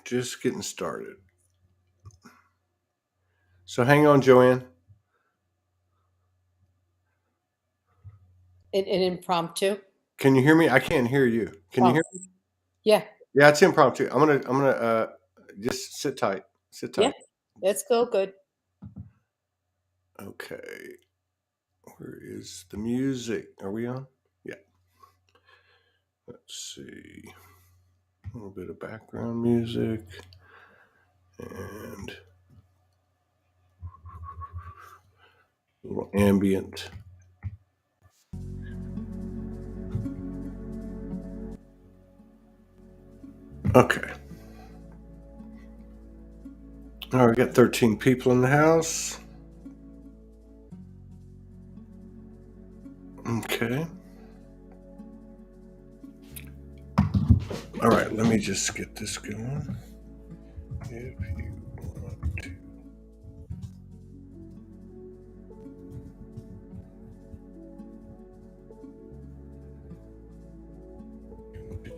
Just getting started. So hang on, Joanne. An impromptu. Can you hear me? I can't hear you. Can you Oh, hear me? yeah, Yeah, it's impromptu. I'm gonna just sit tight. Sit yeah. tight. Let's go. Good. Okay. Where is the music? Are we on? Yeah. Let's see. A little bit of background music and a little ambient. Okay. All right, we got 13 people in the house. Okay. All right, let me just get this going. If you want to.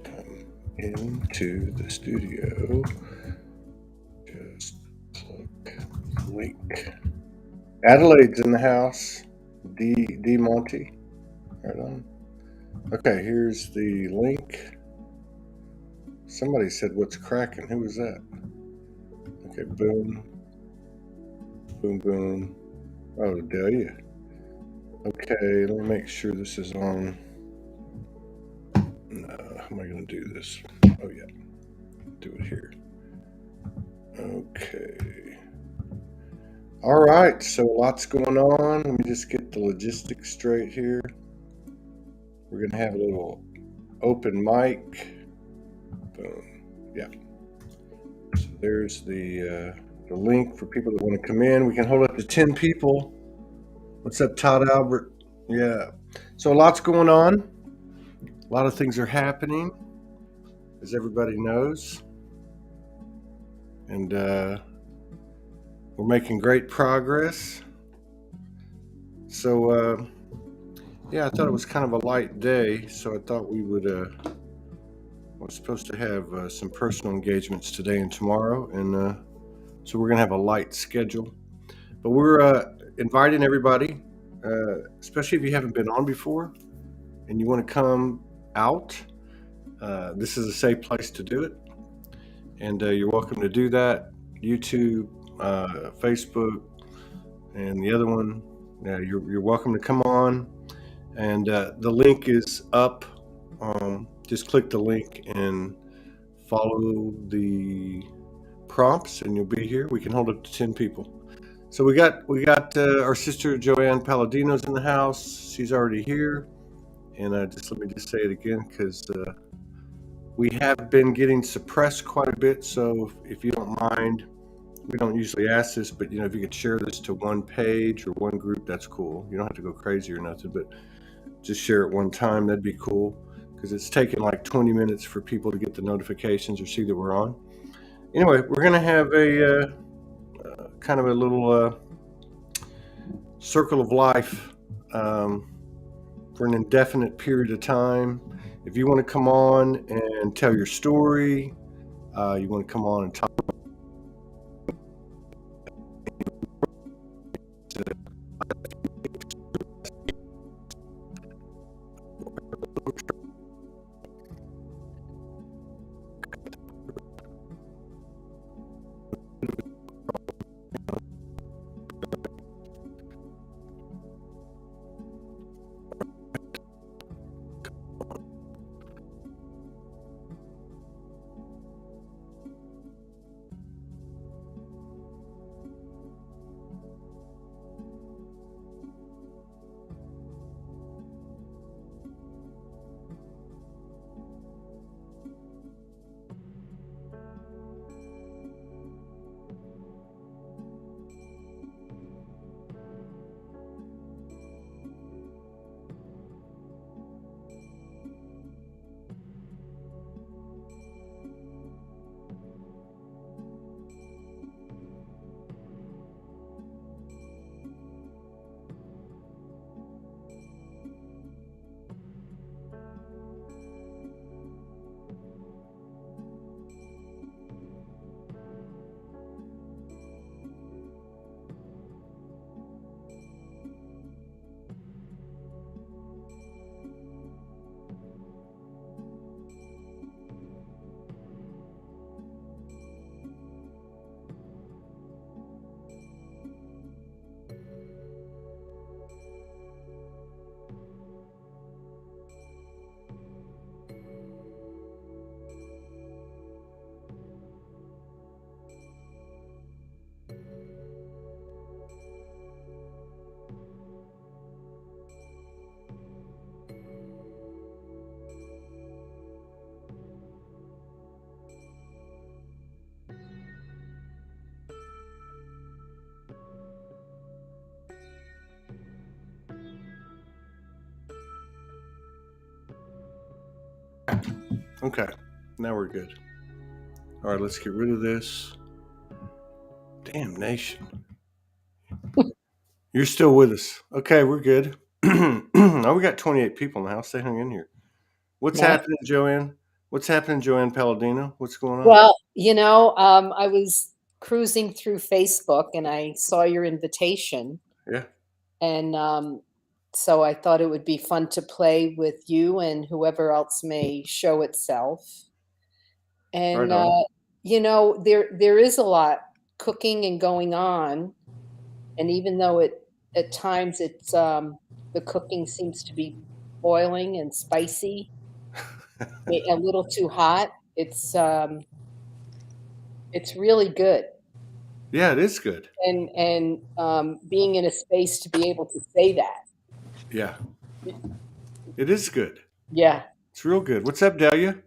Come into the studio. Just click link. Adelaide's in the house. D Monty. Right on. Okay, here's the link. Somebody said, "What's cracking?" Who was that? Okay, boom, boom, boom. Oh, dare you? Okay, let me make sure this is on. No, how am I going to do this? Oh yeah, do it here. Okay. All right, so lots going on. Let me just get the logistics straight here. We're going to have a little open mic. Boom. Yeah. So there's the link for people that want to come in. We can hold up to 10 people. What's up, Todd Albert? Yeah. So lots going on. A lot of things are happening, as everybody knows. And we're making great progress. So, yeah, I thought it was kind of a light day. So I thought we would, we're supposed to have some personal engagements today and tomorrow. And so we're going to have a light schedule. But we're inviting everybody, especially if you haven't been on before and you want to come out. This is a safe place to do it. And you're welcome to do that. YouTube, Facebook, and the other one, you're welcome to come on. And the link is up. Just click the link and follow the prompts, and you'll be here. We can hold up to 10 people. So we got our sister Joanne Palladino's in the house. She's already here, and just let me just say it again because we have been getting suppressed quite a bit. So if you don't mind, we don't usually ask this, but if you could share this to one page or one group, that's cool. You don't have to go crazy or nothing, but just share it one time. That'd be cool because it's taken like 20 minutes for people to get the notifications or see that we're on. Anyway, we're gonna have a kind of a little circle of life for an indefinite period of time. If you want to come on and tell your story, you want to come on and talk. Okay, now we're good. All right, let's get rid of this. Damnation. You're still with us. Okay, we're good. Oh, we got 28 people in the house. They hung in here. What's Nice. happening, Joanne? What's happening, Joanne Palladino? What's going on? Well, I was cruising through Facebook and I saw your invitation, Yeah. and so I thought it would be fun to play with you and whoever else may show itself. Right And on. there is a lot cooking and going on, and even though it at times it's the cooking seems to be boiling and spicy, a little too hot. It's really good. Yeah, it is good. And being in a space to be able to say that. Yeah, it is good. Yeah. It's real good. What's up, Delia?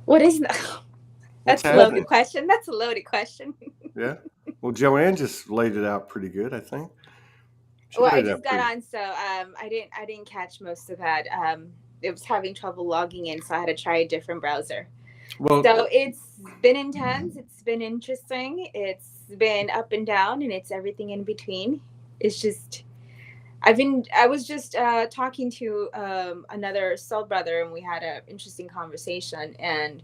What is that? What's That's a happening? loaded question. That's a loaded question. Yeah. Well, Joanne just laid it out pretty good, I think. She Well, I laid it just out got pretty. on, so I didn't catch most of that. It was having trouble logging in, so I had to try a different browser. Well, So it's been intense. It's been interesting. It's been up and down, and it's everything in between. It's just I was just talking to another soul brother, and we had an interesting conversation, and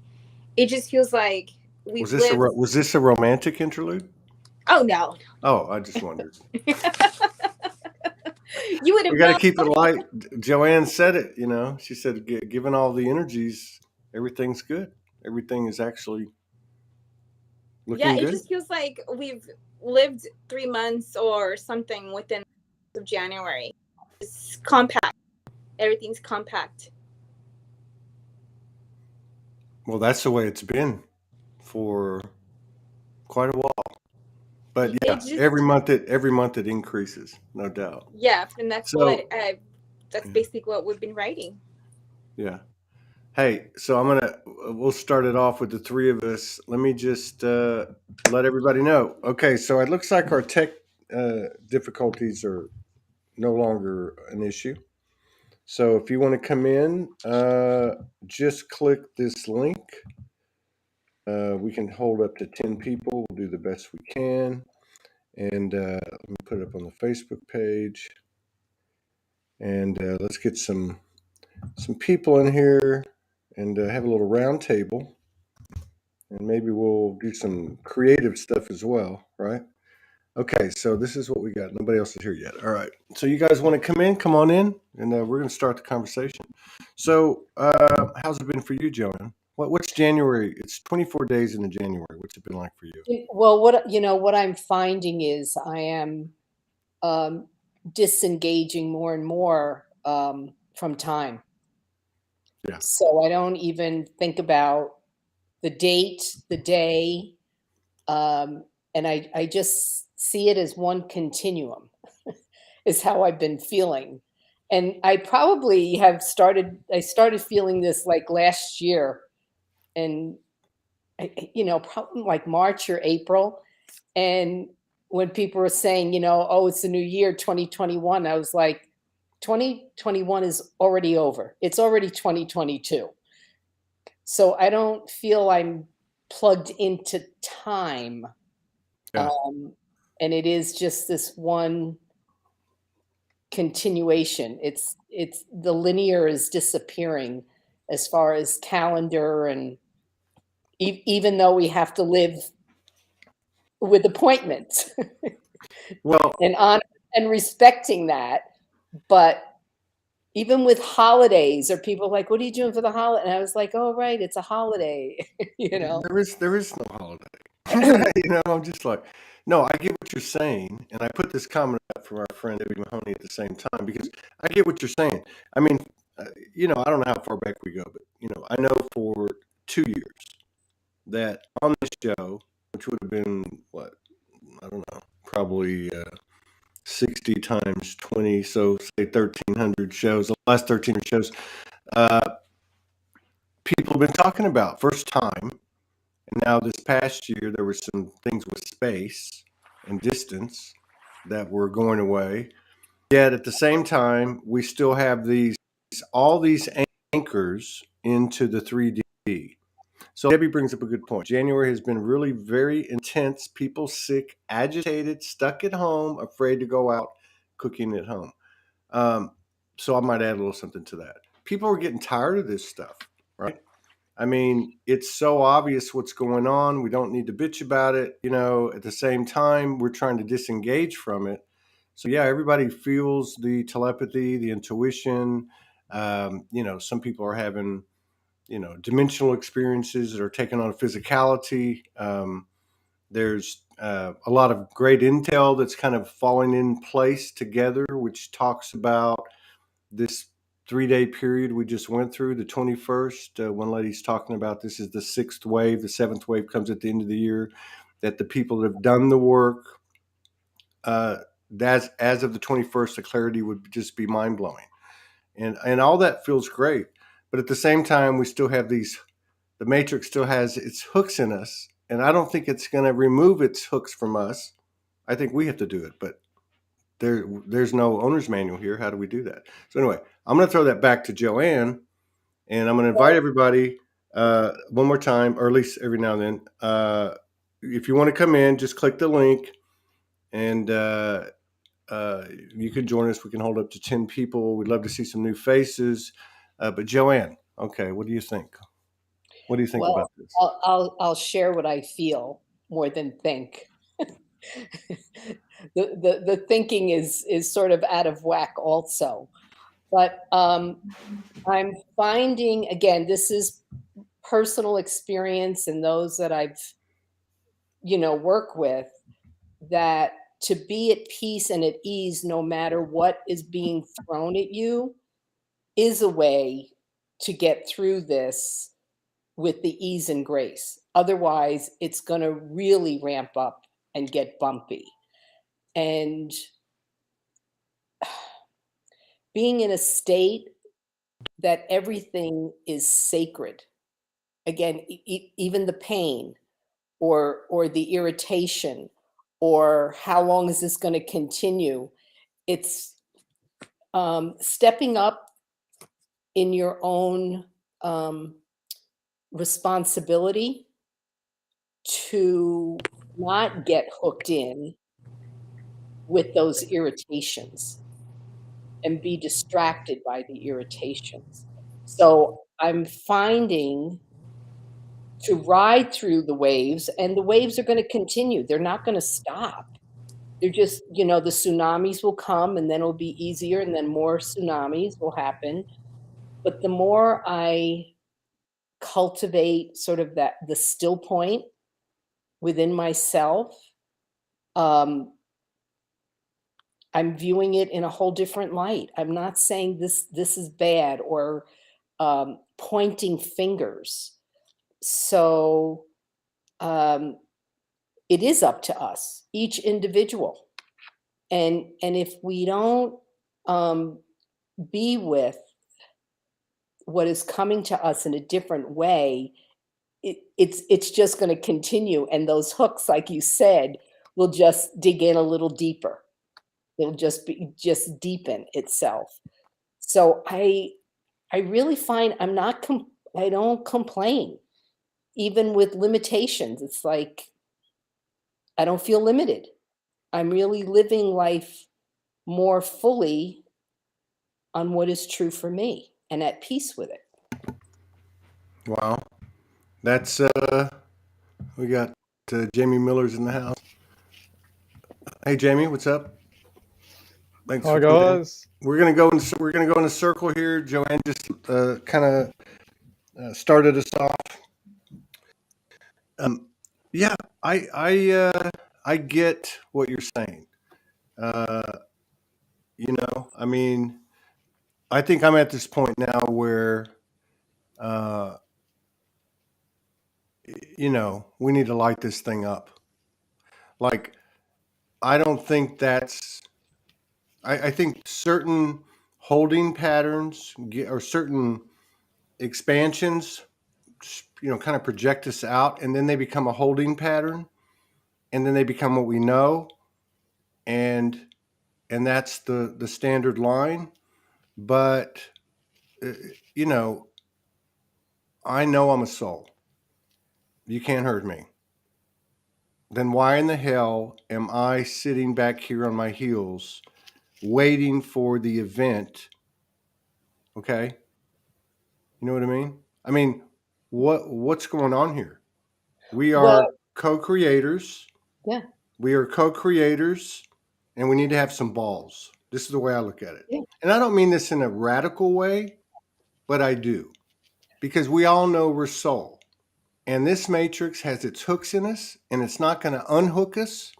it just feels like we've lived. was this a romantic interlude? Oh no. Oh, I just wondered. You would have We got to known. keep it light. Joanne said it, she said, given all the energies, everything's good. Everything is actually looking Yeah, it good. just feels like we've lived 3 months or something within of January. It's compact. Everything's compact. Well, that's the way it's been for quite a while. But yeah, every month it increases, no doubt. Yeah, and that's yeah. basically what we've been writing. Yeah. Hey, so we'll start it off with the three of us. Let me just let everybody know. Okay, so it looks like our tech difficulties are no longer an issue. So if you want to come in, just click this link. We can hold up to 10 people. We'll do the best we can. And let me put it up on the Facebook page. And let's get some people in here and have a little round table. And maybe we'll do some creative stuff as well, right? Okay, so this is what we got. Nobody else is here yet. All right. So you guys want to come in? Come on in, and we're going to start the conversation. So how's it been for you, Joanne? What's January? It's 24 days into January. What's it been like for you? Well, what I'm finding is I am disengaging more and more from time. Yeah. So I don't even think about the date, the day, and I just see it as one continuum. Is how I've been feeling, and I probably have started. I started feeling this like last year, and probably like March or April. And when people were saying, oh, it's a new year, 2021, I was like, 2021 is already over. It's already 2022. So I don't feel I'm plugged into time. Yeah. And it is just this one continuation. It's the linear is disappearing as far as calendar, and even though we have to live with appointments. Well, and respecting that. But even with holidays, or people like, what are you doing for the holiday? And I was like, oh, right, it's a holiday. there is no holiday. I'm just like, no, I get what you're saying, and I put this comment up from our friend Debbie Mahoney at the same time because I get what you're saying. I mean, I don't know how far back we go, but I know for 2 years that on this show, which would have been what, I don't know, probably 60 times 20, so say 1,300 shows, the last 1,300 shows, people have been talking about first time. And now this past year, there were some things with space and distance that were going away. Yet at the same time, we still have all these anchors into the 3D. So Debbie brings up a good point. January has been really very intense. People sick, agitated, stuck at home, afraid to go out, cooking at home. So I might add a little something to that. People are getting tired of this stuff, right? I mean, it's so obvious what's going on. We don't need to bitch about it. At the same time, we're trying to disengage from it. So yeah, everybody feels the telepathy, the intuition. Some people are having, dimensional experiences that are taking on a physicality. There's a lot of great intel that's kind of falling in place together, which talks about this 3-day period we just went through, the 21st. One lady's talking about this is the 6th wave. The 7th wave comes at the end of the year, that the people that have done the work, as of the 21st, the clarity would just be mind-blowing. And all that feels great. But at the same time, we still have the Matrix still has its hooks in us. And I don't think it's going to remove its hooks from us. I think we have to do it. But there's no owner's manual here. How do we do that? So anyway, I'm going to throw that back to Joanne, and I'm going to invite everybody one more time, or at least every now and then. If you want to come in, just click the link, and you can join us. We can hold up to 10 people. We'd love to see some new faces. But Joanne, okay, what do you think? What do you think about this? I'll share what I feel more than think. The thinking is sort of out of whack also. But I'm finding, again, this is personal experience and those that I've, work with, that to be at peace and at ease, no matter what is being thrown at you, is a way to get through this with the ease and grace. Otherwise, it's going to really ramp up and get bumpy. And being in a state that everything is sacred, again, even the pain or the irritation, or how long is this going to continue, it's stepping up in your own responsibility to not get hooked in with those irritations and be distracted by the irritations. So I'm finding to ride through the waves, and the waves are going to continue. They're not going to stop. They're just, the tsunamis will come, and then it'll be easier, and then more tsunamis will happen. But the more I cultivate sort of the still point within myself, I'm viewing it in a whole different light. I'm not saying this is bad or pointing fingers. So it is up to us, each individual. And if we don't be with what is coming to us in a different way, it's just going to continue. And those hooks, like you said, will just dig in a little deeper. It'll just deepen itself. So I really find I don't complain, even with limitations. It's like I don't feel limited. I'm really living life more fully on what is true for me and at peace with it. Wow, that's we got Jamie Miller's in the house. Hey Jamie, what's up? Thanks Hi for coming in. guys. We're gonna go in a circle here. Joanne just kind of started us off. Yeah, I get what you're saying. I mean, I think I'm at this point now where, we need to light this thing up. Like, I don't think I think certain holding patterns or certain expansions, kind of project us out, and then they become a holding pattern, and then they become what we know, and that's the standard line. But you know, I know I'm a soul. You can't hurt me. Then why in the hell am I sitting back here on my heels waiting for the event? Okay? You know what I mean? I mean, what's going on here? We Well, are co-creators. yeah, We are co-creators, and we need to have some balls. This is the way I look at it. yeah. And I don't mean this in a radical way, but I do. Because we all know we're soul. And this matrix has its hooks in us, and it's not going to unhook us.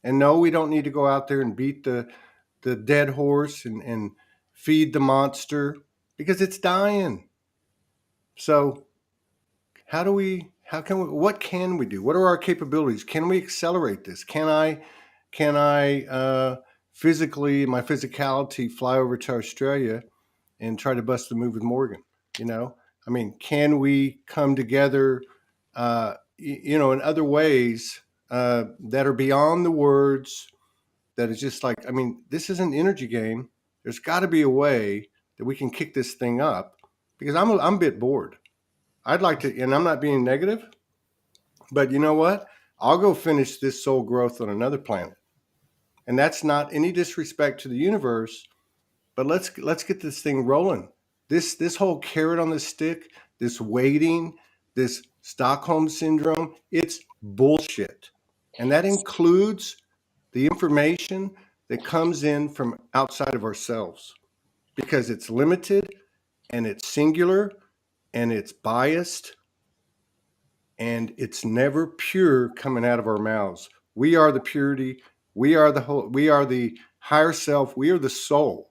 And no, we don't need to go out there and beat the dead horse and feed the monster because it's dying. So what can we do? What are our capabilities? Can we accelerate this? Can I physically, my physicality, fly over to Australia and try to bust the move with Morgan? You know, I mean, can we come together, in other ways that are beyond the words? That is just like, I mean, this is an energy game. There's got to be a way that we can kick this thing up because I'm a bit bored. I'd like to, and I'm not being negative, but you know what? I'll go finish this soul growth on another planet. And that's not any disrespect to the universe, but let's get this thing rolling. This whole carrot on the stick, this waiting, this Stockholm syndrome, it's bullshit. And that includes the information that comes in from outside of ourselves because it's limited and it's singular and it's biased and it's never pure coming out of our mouths. We are the purity. We are the higher self. We are the soul.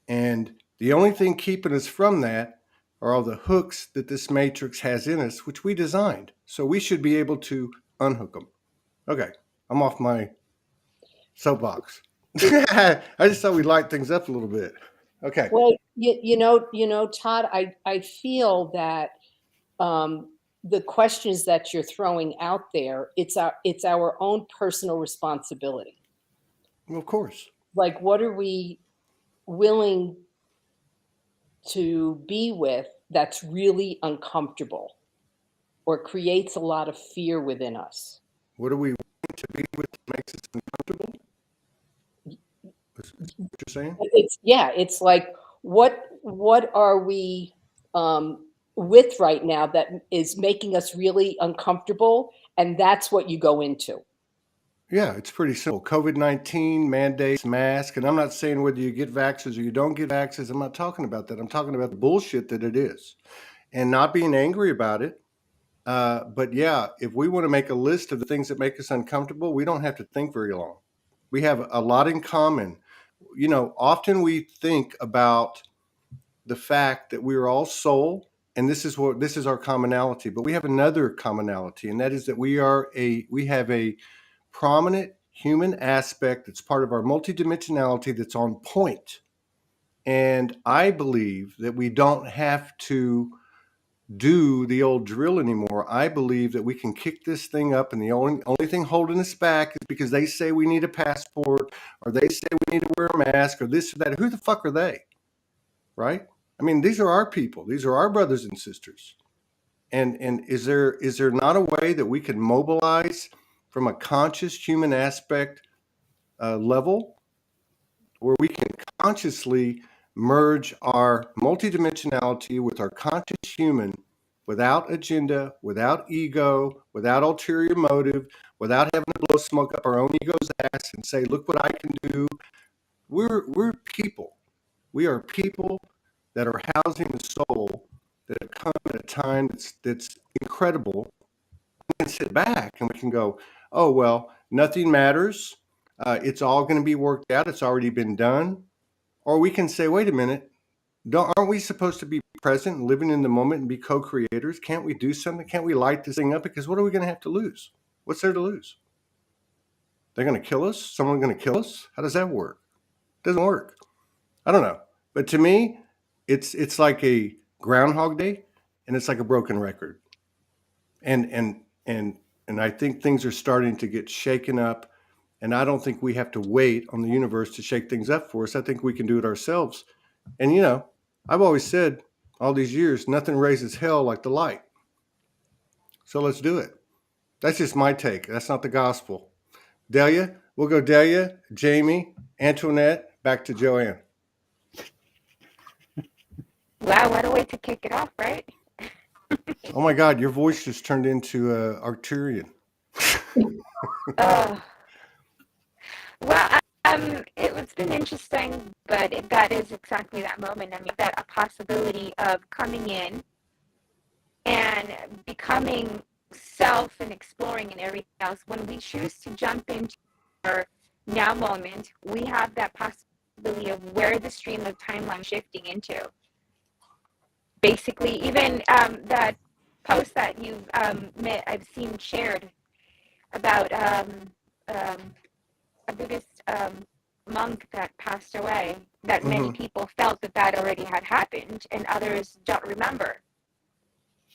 And the only thing keeping us from that are all the hooks that this matrix has in us, which we designed. So we should be able to unhook them. Okay, I'm off my soapbox. I just thought we'd light things up a little bit. Okay. Well, Todd, I feel that the questions that you're throwing out there, it's our own personal responsibility. Well, of course. Like, what are we willing to be with that's really uncomfortable or creates a lot of fear within us? What are we willing to be with that makes us uncomfortable? Is what you're saying? It's like what are we with right now that is making us really uncomfortable, and that's what you go into. Yeah, it's pretty simple. COVID-19 mandates, mask, and I'm not saying whether you get vaxxers or you don't get vaxxers. I'm not talking about that. I'm talking about the bullshit that it is, and not being angry about it. But yeah, if we want to make a list of the things that make us uncomfortable, we don't have to think very long. We have a lot in common. You know, often we think about the fact that we are all soul, and this is our commonality. But we have another commonality, and that is that we have a prominent human aspect that's part of our multidimensionality that's on point. And I believe that we don't have to do the old drill anymore. I believe that we can kick this thing up, and the only thing holding us back is because they say we need a passport, or they say we need to wear a mask, or this or that. Who the fuck are they? Right? I mean, these are our people. These are our brothers and sisters. And is there not a way that we can mobilize from a conscious human aspect level where we can consciously merge our multidimensionality with our conscious human without agenda, without ego, without ulterior motive, without having to blow smoke up our own ego's ass and say, look what I can do. We're people. We are people that are housing the soul that have come at a time that's incredible. We can sit back and we can go, oh, well, nothing matters. It's all going to be worked out. It's already been done. Or we can say, wait a minute, aren't we supposed to be present and living in the moment and be co-creators? Can't we do something? Can't we light this thing up? Because what are we going to have to lose? What's there to lose? They're going to kill us? Someone's going to kill us? How does that work? It doesn't work. I don't know. But to me, it's like a Groundhog Day, and it's like a broken record. And I think things are starting to get shaken up. And I don't think we have to wait on the universe to shake things up for us. I think we can do it ourselves. And, I've always said all these years, nothing raises hell like the light. So let's do it. That's just my take. That's not the gospel. Delia, we'll go Delia, Jamie, Antoinette, back to Joanne. Wow, what a way to kick it off, right? Oh my God, your voice just turned into Arcturian. Well, it's been interesting, but that is exactly that moment. I mean, that a possibility of coming in and becoming self and exploring and everything else. When we choose to jump into our now moment, we have that possibility of where the stream of timeline shifting into. Basically, even that post that I've seen shared about a Buddhist monk that passed away, that many people felt that already had happened and others don't remember.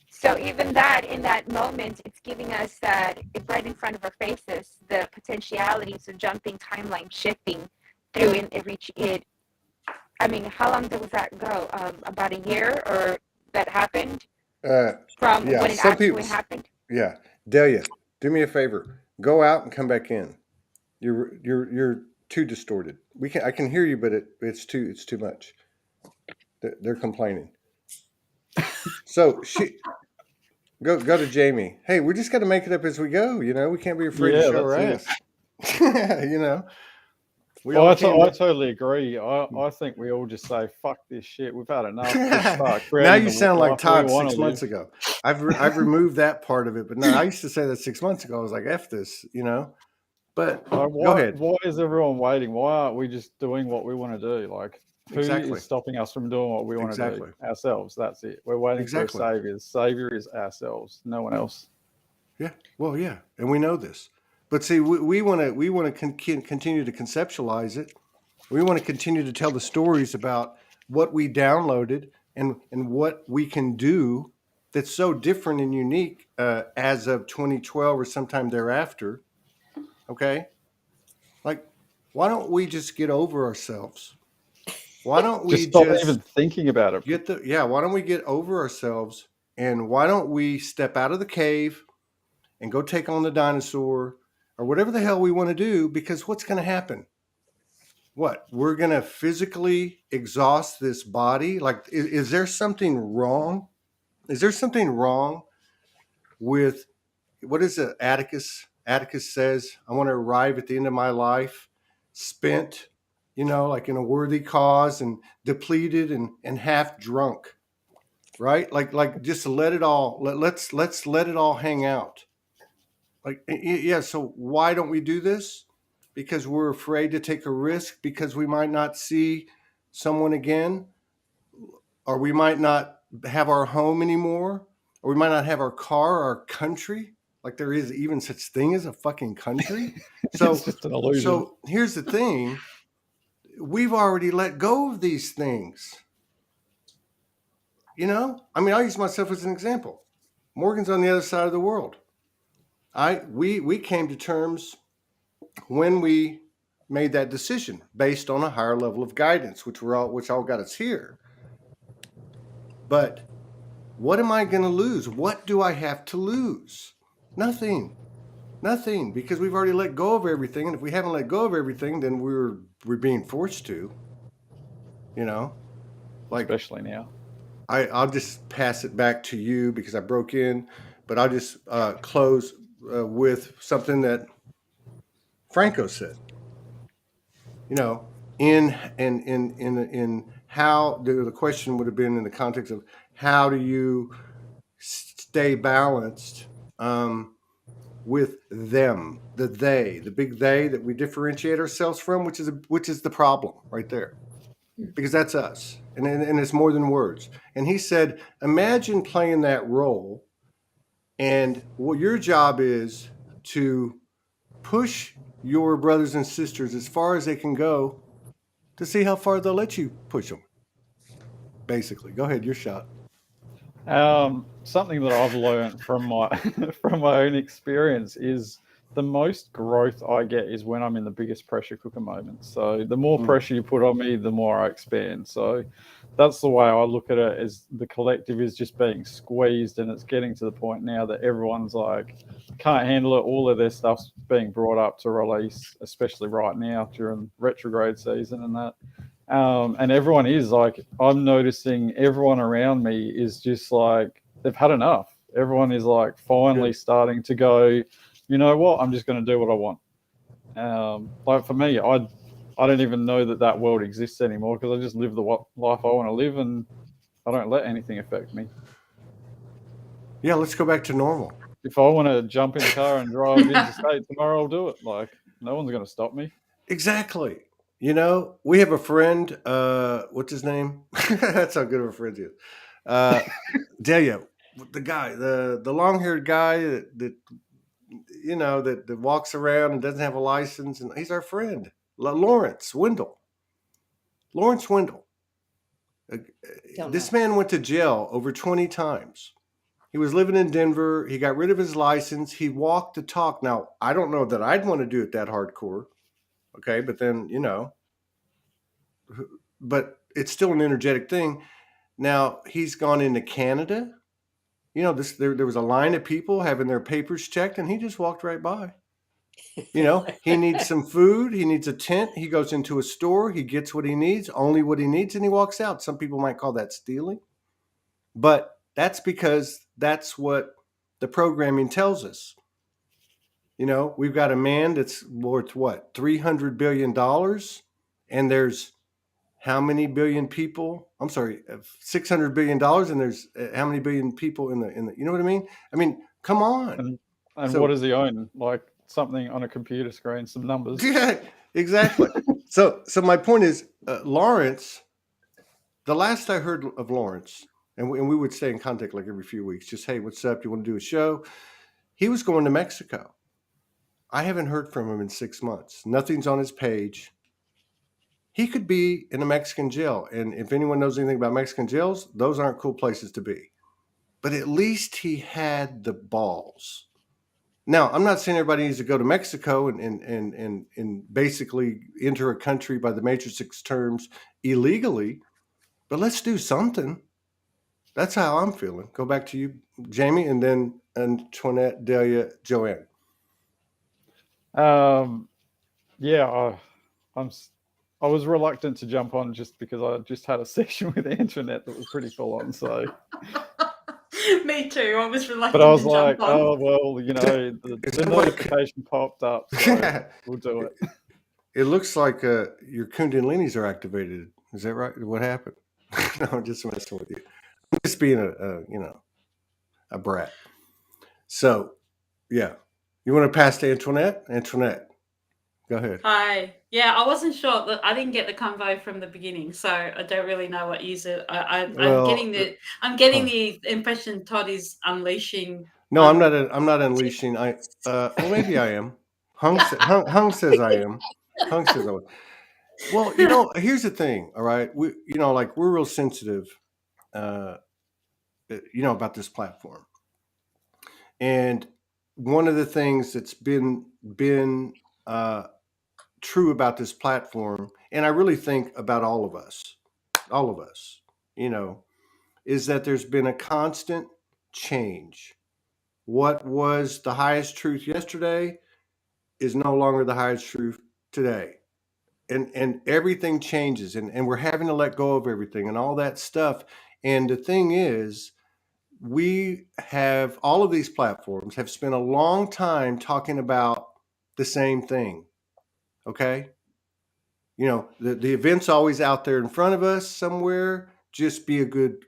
So even that, in that moment, it's giving us that right in front of our faces, the potentialities of jumping timeline, shifting through it. I mean, how long was that go? About a year, or that happened from when it actually happened? Yeah, Delia, do me a favor. Go out and come back in. You're too distorted. I can hear you, but it's too much. They're complaining. So go to Jamie. Hey, we just got to make it up as we go. You know, we can't be afraid to show our ass. You know. I totally agree. I think we all just say, fuck this shit. We've had enough. Now you sound like Todd 6 months ago. I've removed that part of it, but no, I used to say that 6 months ago. I was like, F this, you know. But go ahead. Why is everyone waiting? Why aren't we just doing what we want to do? Like, who is stopping us from doing what we want to do? Ourselves. That's it. We're waiting for a savior. Savior is ourselves, no one else. Yeah. Well, yeah, and we know this. But see, we want to continue to conceptualize it. We want to continue to tell the stories about what we downloaded and what we can do that's so different and unique as of 2012 or sometime thereafter. Okay? Like, why don't we just get over ourselves? Why don't we just stop even thinking about it? Why don't we get over ourselves, and why don't we step out of the cave and go take on the dinosaur or whatever the hell we want to do? Because what's going to happen? What? We're going to physically exhaust this body? Like, is there something wrong? Is there something wrong with, what is it Atticus says? I want to arrive at the end of my life spent, you know, like in a worthy cause and depleted and half drunk, right? Like just let it all, let's let it all hang out. Like, yeah, so why don't we do this? Because we're afraid to take a risk, because we might not see someone again, or we might not have our home anymore, or we might not have our car, or our country. Like, there is even such thing as a fucking country. So, it's just an illusion. So here's the thing. We've already let go of these things. You know? I mean, I'll use myself as an example. Morgan's on the other side of the world. We came to terms when we made that decision based on a higher level of guidance, which all got us here. But what am I going to lose? What do I have to lose? Nothing, because we've already let go of everything. And if we haven't let go of everything, then we're being forced to, you know, like, especially now. I'll just pass it back to you because I broke in, but I'll just close with something that Franco said. You know, in how the question would have been in the context of how do you stay balanced with them, the big they that we differentiate ourselves from, which is the problem right there, because that's us, and it's more than words. And he said, imagine playing that role, and what your job is to push your brothers and sisters as far as they can go to see how far they'll let you push them. Basically, go ahead, your shot. Something that I've learned from my from my own experience is the most growth I get is when I'm in the biggest pressure cooker moments. So the more pressure you put on me, the more I expand. So that's the way I look at it, is the collective is just being squeezed, and it's getting to the point now that everyone's like, can't handle it. All of their stuff's being brought up to release, especially right now during retrograde season and that. And everyone is like, I'm noticing everyone around me is just like, they've had enough. Everyone is like finally starting to go, you know what, I'm just going to do what I want. Like for me, I don't even know that world exists anymore, because I just live the life I want to live, and I don't let anything affect me. Yeah, let's go back to normal. If I want to jump in the car and drive interstate tomorrow, I'll do it. Like, no one's going to stop me. Exactly. You know, we have a friend, what's his name? That's how good of a friend he is. Delia, the guy, the long-haired guy that you know, that walks around and doesn't have a license, and he's our friend, Lawrence Wendell. Lawrence Wendell. This man went to jail over 20 times. He was living in Denver. He got rid of his license. He walked the talk. Now, I don't know that I'd want to do it that hardcore. Okay, but then, you know, but it's still an energetic thing. Now, he's gone into Canada. You know, there was a line of people having their papers checked, and he just walked right by. You know, he needs some food. He needs a tent. He goes into a store. He gets what he needs, only what he needs, and he walks out. Some people might call that stealing, but that's because that's what the programming tells us. You know, we've got a man that's worth what, $300 billion, and there's how many billion people? I'm sorry, $600 billion, and there's how many billion people in the, you know what I mean? I mean, come on. And so, what does he own? Like something on a computer screen, some numbers. Yeah, exactly. So my point is, Lawrence, the last I heard of Lawrence, and we would stay in contact like every few weeks, just, hey, what's up? Do you want to do a show? He was going to Mexico. I haven't heard from him in 6 months. Nothing's on his page. He could be in a Mexican jail. And if anyone knows anything about Mexican jails, those aren't cool places to be. But at least he had the balls. Now, I'm not saying everybody needs to go to Mexico and basically enter a country by the Matrix terms illegally, but let's do something. That's how I'm feeling. Go back to you, Jamie, and then Antoinette, Delia, Joanne. Yeah, I was reluctant to jump on just because I just had a session with Antoinette that was pretty full on. So me too. I was reluctant. But I was like, oh well, you know, the notification popped up, so we'll do it. It looks like your Kundalinis are activated. Is that right? What happened? No, I'm just messing with you. I'm just being a brat. So, yeah. You want to pass to Antoinette? Antoinette, go ahead. Hi. Yeah, I wasn't sure. I didn't get the convo from the beginning, so I don't really know what user. I'm getting the impression Todd is unleashing. No, I'm not unleashing. Well, maybe I am. Hung says I am. Hung says I am. Well, you know, here's the thing. All right, we're real sensitive, about this platform. And one of the things that's been true about this platform, and I really think about all of us, is that there's been a constant change. What was the highest truth yesterday is no longer the highest truth today. And everything changes, and we're having to let go of everything and all that stuff. And the thing is, we have, all of these platforms have spent a long time talking about the same thing. Okay? You know, the event's always out there in front of us somewhere. Just be a good,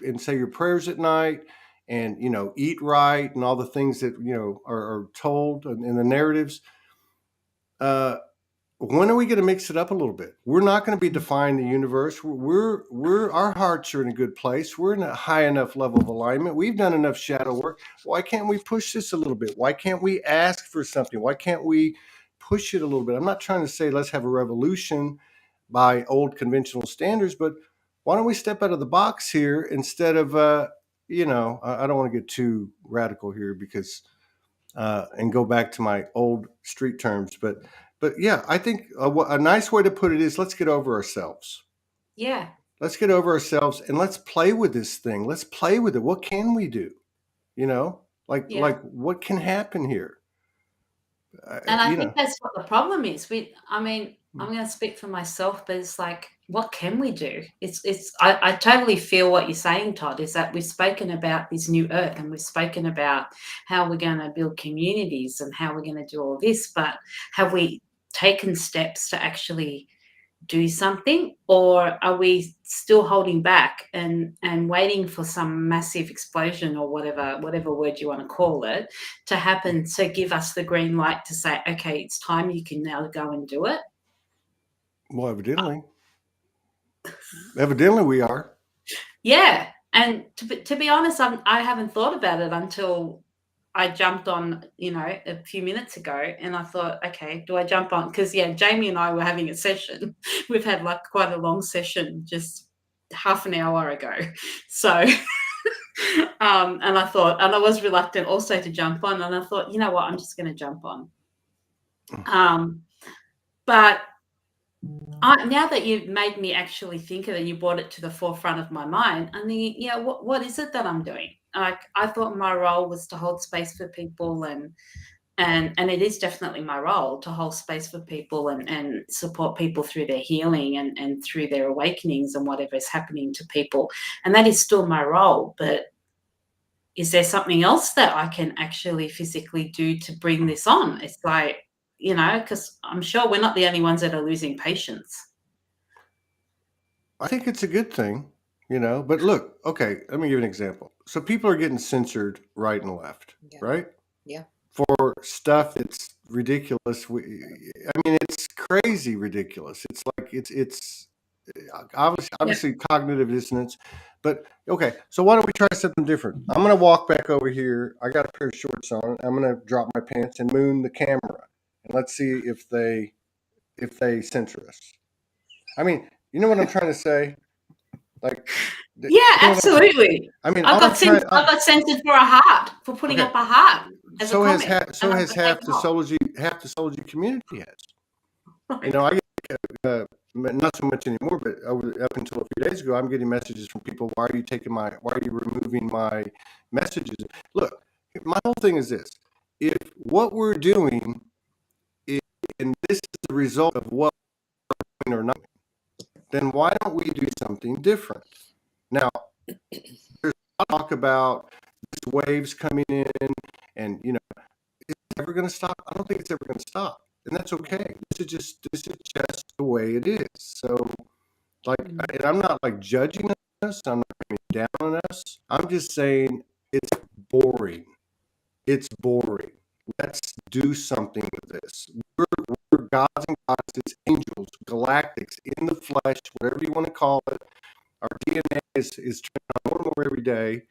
and say your prayers at night, and, eat right, and all the things that, are told in the narratives. When are we going to mix it up a little bit? We're not going to be defying the universe. Our hearts are in a good place. We're in a high enough level of alignment. We've done enough shadow work. Why can't we push this a little bit? Why can't we ask for something? Why can't we push it a little bit? I'm not trying to say let's have a revolution by old conventional standards, but why don't we step out of the box here instead of, I don't want to get too radical here because and go back to my old street terms. But yeah, I think a nice way to put it is let's get over ourselves. Yeah. Let's get over ourselves and let's play with this thing. Let's play with it. What can we do? You know, like what can happen here? And I think that's what the problem is. I mean, I'm going to speak for myself, but it's like, what can we do? I totally feel what you're saying, Todd, is that we've spoken about this new earth and we've spoken about how we're going to build communities and how we're going to do all this, but have we taken steps to actually do something, or are we still holding back and waiting for some massive explosion or whatever word you want to call it to happen to give us the green light to say, okay, it's time, you can now go and do it? Well, evidently we are. Yeah. And to be honest, I haven't thought about it until I jumped on, a few minutes ago, and I thought, okay, do I jump on? Because, Jamie and I were having a session. We've had like quite a long session just half an hour ago. So, and I thought, and I was reluctant also to jump on, and I thought, you know what, I'm just going to jump on. But now that you've made me actually think of it, you brought it to the forefront of my mind. I mean, what is it that I'm doing? Like, I thought my role was to hold space for people, and it is definitely my role to hold space for people and support people through their healing and through their awakenings and whatever is happening to people. And that is still my role. But is there something else that I can actually physically do to bring this on? It's like, because I'm sure we're not the only ones that are losing patience. I think it's a good thing, but look, okay, let me give you an example. So people are getting censored right and left, right? Yeah. For stuff that's ridiculous. It's crazy ridiculous. It's like, it's obviously cognitive dissonance, but okay. So why don't we try something different? I'm going to walk back over here. I got a pair of shorts on. I'm going to drop my pants and moon the camera, and let's see if they censor us. I mean, you know what I'm trying to say? Like, yeah, absolutely. I got censored for a heart, for putting up a heart. So has half the Soulspeaks community has. Right. I get not so much anymore, but up until a few days ago, I'm getting messages from people. Why are you removing my messages? Look, my whole thing is this: if what we're doing and this is the result of what we're doing or not, then why don't we do something different? Now, there's a lot of talk about these waves coming in, and is it ever going to stop? I don't think it's ever going to stop, and that's okay. This is just the way it is. So, and I'm not like judging us. I'm not coming down on us. I'm just saying it's boring. It's boring. Let's do something with this. We're gods and goddesses, angels, galactics, in the flesh, whatever you want to call it. Our DNA is turning on more and more every day.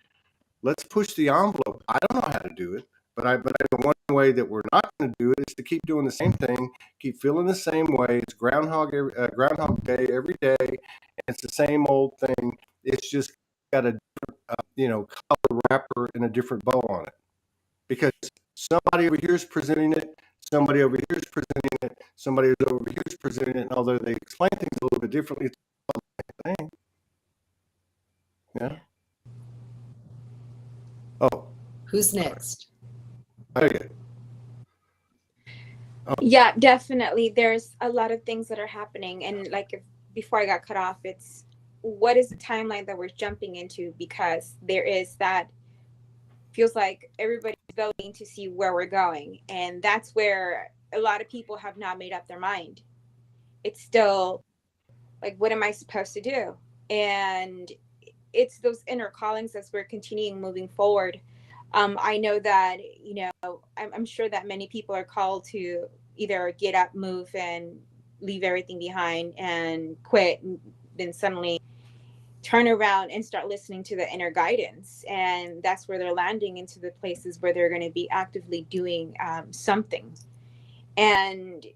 Let's push the envelope. I don't know how to do it, but I know one way that we're not going to do it is to keep doing the same thing, keep feeling the same way. It's Groundhog Day every day, and it's the same old thing. It's just got a different, color wrapper and a different bow on it, because somebody over here is presenting it, somebody over here is presenting it, somebody over here is presenting it, and although they explain things a little bit differently, it's all the same thing. Yeah. Oh. Who's next? Okay. Oh. Yeah, definitely. There's a lot of things that are happening. And before I got cut off, it's what is the timeline that we're jumping into? Because there is that feels like everybody's voting to see where we're going. And that's where a lot of people have not made up their mind. It's still like, what am I supposed to do? And it's those inner callings as we're continuing moving forward. I know that, I'm sure that many people are called to either get up, move, and leave everything behind and quit, and then suddenly turn around and start listening to the inner guidance. And that's where they're landing into the places where they're going to be actively doing something. And,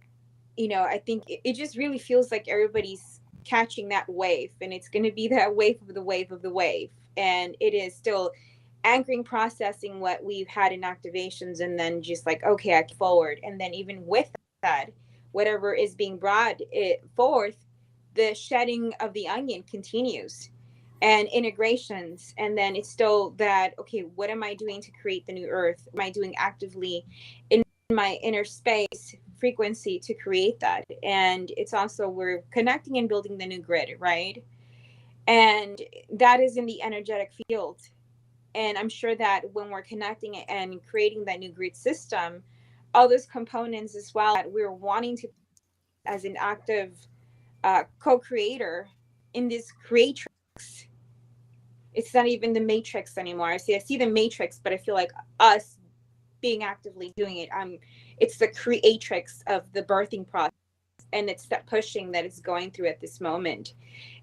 I think it just really feels like everybody's catching that wave, and it's going to be that wave of the wave of the wave. And it is still anchoring, processing what we've had in activations, and then just like, okay, I can forward. And then even with that, whatever is being brought forth, the shedding of the onion continues, and integrations. And then it's still that, okay, what am I doing to create the new earth? Am I doing actively in my inner space frequency to create that? And it's also, we're connecting and building the new grid, right? And that is in the energetic field. And I'm sure that when we're connecting and creating that new grid system, all those components as well that we're wanting to as an active co-creator in this creatrix. It's not even the matrix anymore. I see the matrix, but I feel like us being actively doing it. It's the creatrix of the birthing process, and it's that pushing that it's going through at this moment.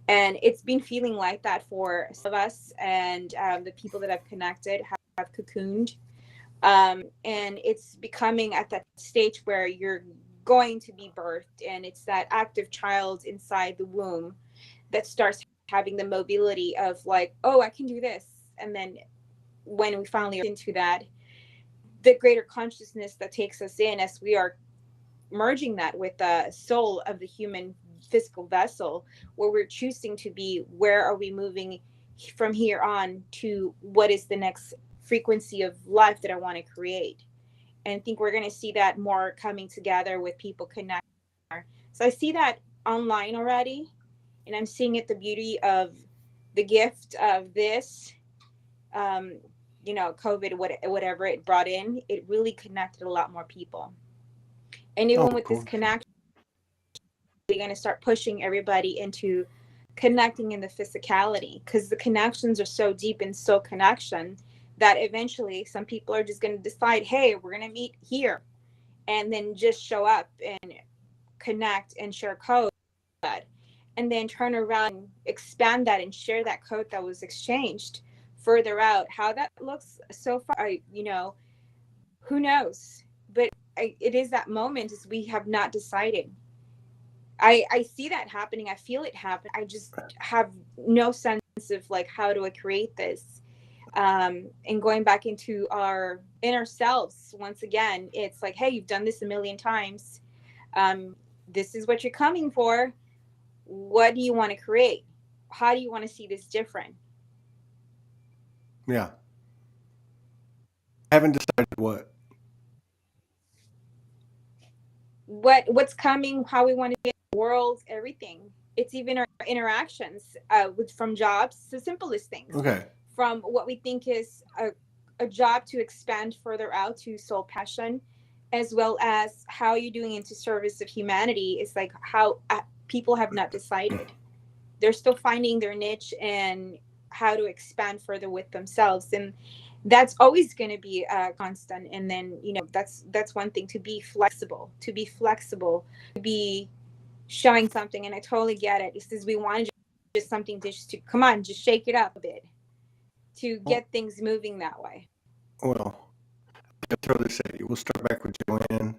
And it's been feeling like that for some of us, and the people that I've connected have cocooned. And it's becoming at that stage where you're going to be birthed, and it's that active child inside the womb that starts having the mobility of like, oh, I can do this. And then when we finally are into that, the greater consciousness that takes us in as we are merging that with the soul of the human physical vessel, where we're choosing to be, where are we moving from here on to what is the next frequency of life that I want to create. And I think we're going to see that more coming together with people connecting. So I see that online already, and I'm seeing it, the beauty of the gift of this, COVID, whatever it brought in, it really connected a lot more people. And even with this connection, we're going to start pushing everybody into connecting in the physicality, because the connections are so deep and so connection that eventually some people are just going to decide, hey, we're going to meet here, and then just show up and connect and share code, and then turn around, expand that, and share that code that was exchanged further out. How that looks so far, who knows? But it is that moment, is we have not decided. I see that happening. I feel it happen. I just have no sense of like, how do I create this? And going back into our inner selves once again, it's like, hey, you've done this a million times. This is what you're coming for. What do you want to create? How do you want to see this different? Yeah. Haven't decided what. What's coming, how we want to be in the world, everything. It's even our interactions from jobs to simplest things. Okay. From what we think is a job to expand further out to soul passion, as well as how you're doing into service of humanity. It's like how people have not decided. They're still finding their niche and how to expand further with themselves. And that's always going to be a constant. And then, that's one thing, to be flexible, to be showing something. And I totally get it. It's just, we want just something to come on, just shake it up a bit to get things moving that way. Well, I'll throw this at you. We'll start back with Joanne.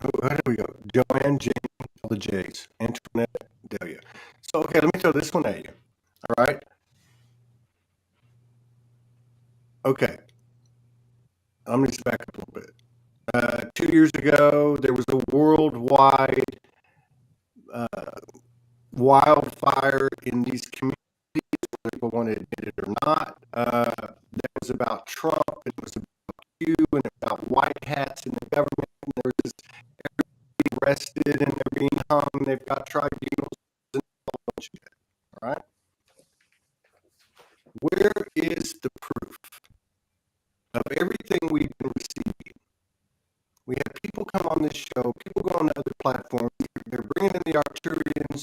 How do we go? Joanne, Jamie, all the J's. Antoinette, Delia. So, okay, let me throw this one at you. All right? Okay. I'm going to back up a little bit. 2 years ago, there was a worldwide wildfire in these communities, whether people want to admit it or not. That was about Trump, and it was about you, and about white hats in the government. And there was everybody arrested, and they're being hung. They've got tribunals and a whole bunch of it. All right? Where is the proof of everything we've been receiving? We have people come on this show, people go on other platforms, they're bringing in the Arcturians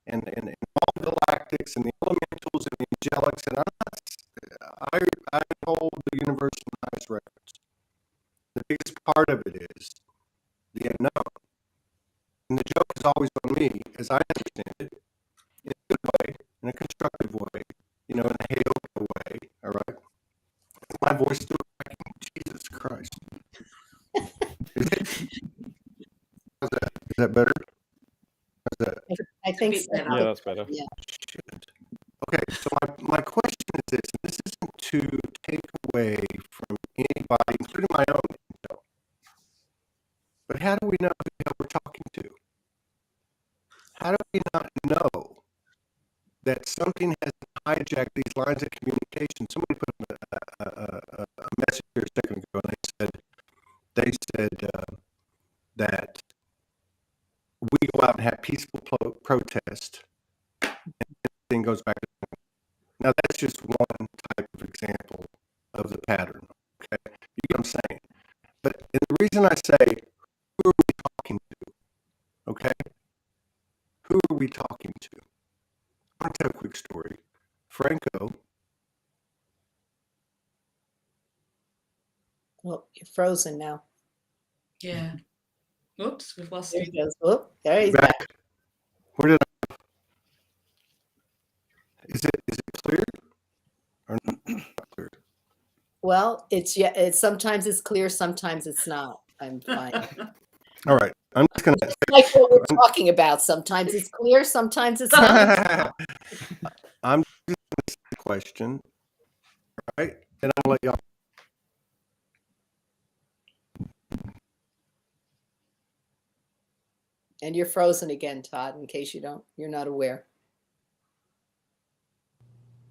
and all the galactics and the elementals and the angelics, and I hold the universe in the highest reference. The biggest part of it is the unknown. And the joke is always on me, as I understand it, in a good way, in a constructive way, in a Heyoka way, all right? My voice still cracking. Jesus Christ. Is that better? Is that? I think so. Yeah, that's better. Yeah. Shit. Okay, so my question is this, and this isn't to take away from anybody, including my own intel. But how do we know who the hell we're talking to? How do we not know that something has hijacked these lines of communication? Somebody put a message here a second ago, and they said that we go out and have peaceful protest, and everything goes back to normal. Now, that's just one type of example of the pattern. Okay, you get what I'm saying? But the reason I say, who are we talking to? Okay, who are we talking to? I'll tell a quick story. Franco. Well, you're frozen now. Yeah. Oops, we've lost There him. he goes. Oh, there he's back. Where did I? Is it clear or not clear? Well, it's sometimes it's clear, sometimes it's not. I'm fine. All right. I'm just gonna Like what we're talking about. Sometimes it's clear, sometimes it's not. I'm just gonna ask the question, right? And I'll let y'all. And you're frozen again, Todd, in case you're not aware.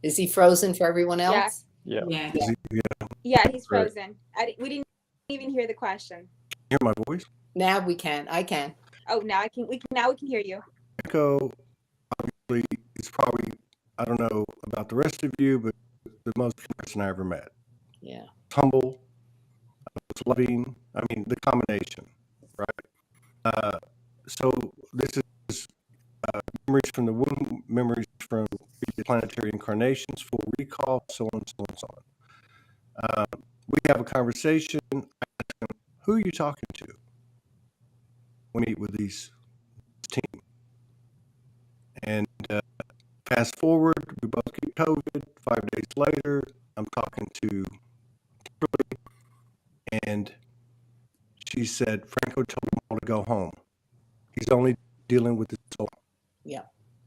Is he frozen for everyone else? Yeah. Yeah. Yeah, he's Right. frozen. We didn't even hear the question. Hear my voice? Now we can. I can. Oh, now we can hear you. Franco obviously is probably, I don't know about the rest of you, but the most person I ever met. Yeah. Humble, loving. I mean, the combination, right? So this is memories from the womb, memories from planetary incarnations, full recall, so on, so on, so on. We have a conversation. I ask him, who are you talking to? We meet with this team. And fast forward, we both get COVID. 5 days later, I'm talking to Kimberly, and she said, Franco told him all to go home. He's only dealing with his soul. Yeah.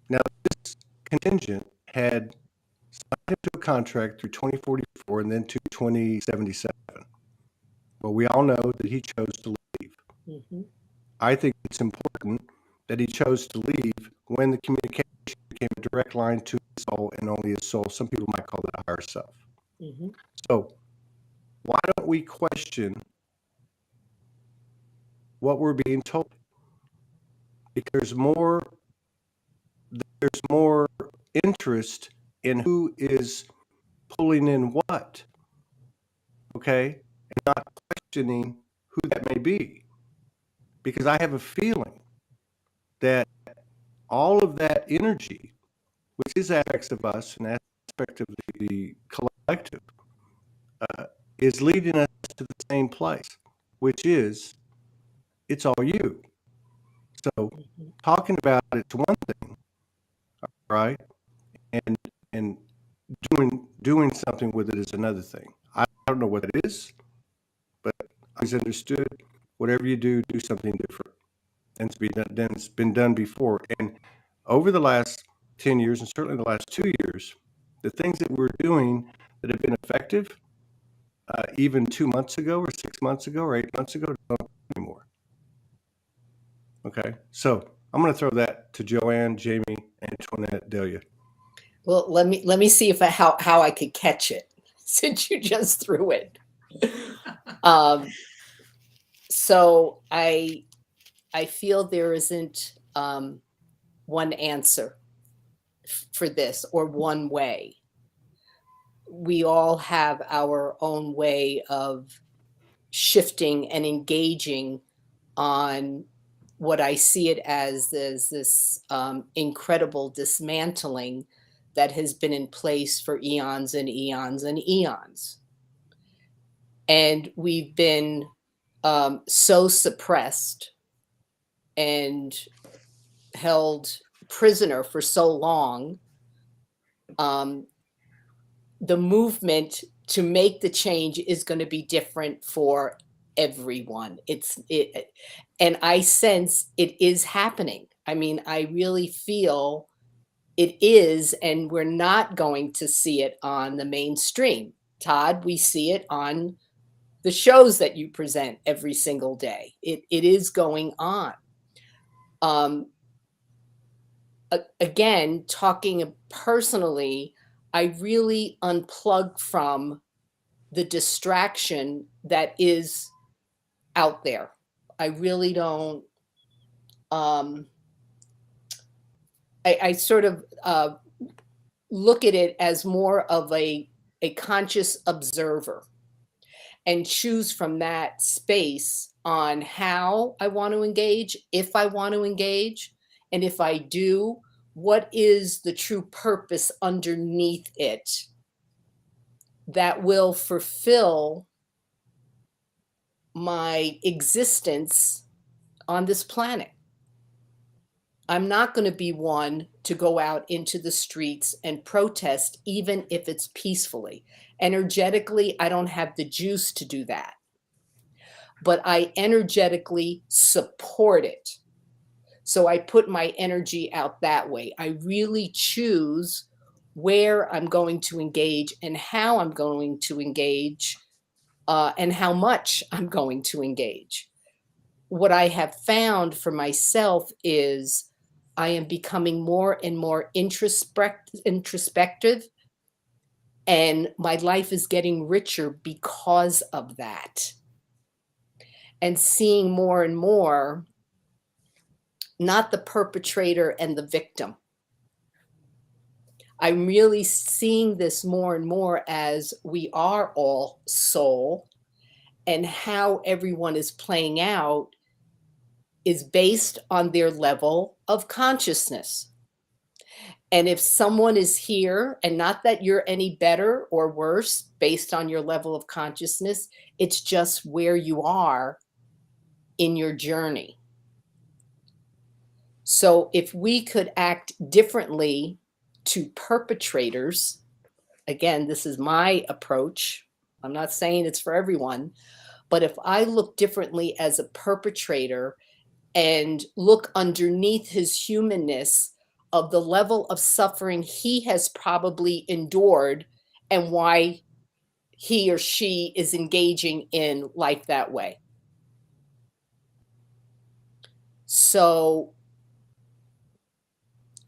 Now, this contingent had signed into a contract through 2044 and then to 2077. Well, we all know that he chose to leave. Mm-hmm. I think it's important that he chose to leave when the communication became a direct line to his soul and only his soul. Some people might call it a higher self. Mm-hmm. So why don't we question what we're being told? Because there's more interest in who is pulling in what, okay? And not questioning who that may be. Because I have a feeling that all of that energy, which is aspects of us, an aspect of the collective, is leading us to the same place, which is it's all you. So talking about it's one thing, right? And doing something with it is another thing. I don't know what it is, but I always understood whatever you do, do something different. And it's been done before. And over the last 10 years, and certainly the last 2 years, the things that we're doing that have been effective, even 2 months ago or 6 months ago or 8 months ago, don't anymore. Okay, so I'm going to throw that to Joanne, Jamie, Antoinette, Delia. Well, let me see if how I could catch it since you just threw it. So I feel there isn't one answer for this or one way. We all have our own way of shifting and engaging on what I see it as this incredible dismantling that has been in place for eons and eons and eons. And we've been so suppressed and held prisoner for so long. The movement to make the change is going to be different for everyone. And I sense it is happening. I mean, I really feel it is, and we're not going to see it on the mainstream. Todd, we see it on the shows that you present every single day. It is going on. Again, talking personally, I really unplug from the distraction that is out there. I really don't. I sort of look at it as more of a conscious observer, and choose from that space on how I want to engage, if I want to engage, and if I do, what is the true purpose underneath it that will fulfill my existence on this planet. I'm not going to be one to go out into the streets and protest, even if it's peacefully. Energetically, I don't have the juice to do that. But I energetically support it. So I put my energy out that way. I really choose where I'm going to engage and how I'm going to engage, and how much I'm going to engage. What I have found for myself is I am becoming more and more introspective, and my life is getting richer because of that. And seeing more and more, not the perpetrator and the victim. I'm really seeing this more and more as we are all soul, and how everyone is playing out is based on their level of consciousness. And if someone is here, and not that you're any better or worse based on your level of consciousness, it's just where you are in your journey. So if we could act differently to perpetrators, again, this is my approach. I'm not saying it's for everyone, but if I look differently as a perpetrator and look underneath his humanness of the level of suffering he has probably endured and why he or she is engaging in life that way. So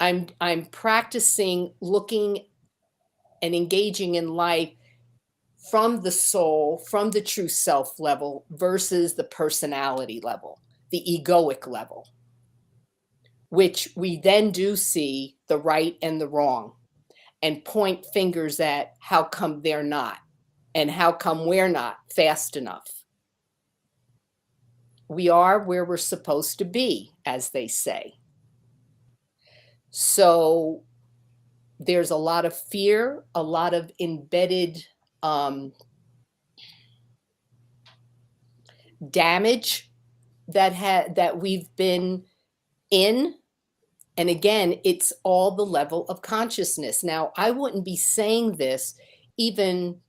I'm practicing looking and engaging in life from the soul, from the true self level versus the personality level, the egoic level, which we then do see the right and the wrong and point fingers at how come they're not and how come we're not fast enough. We are where we're supposed to be, as they say. So there's a lot of fear, a lot of embedded damage that we've been in. And again, it's all the level of consciousness. Now, I wouldn't be saying this even,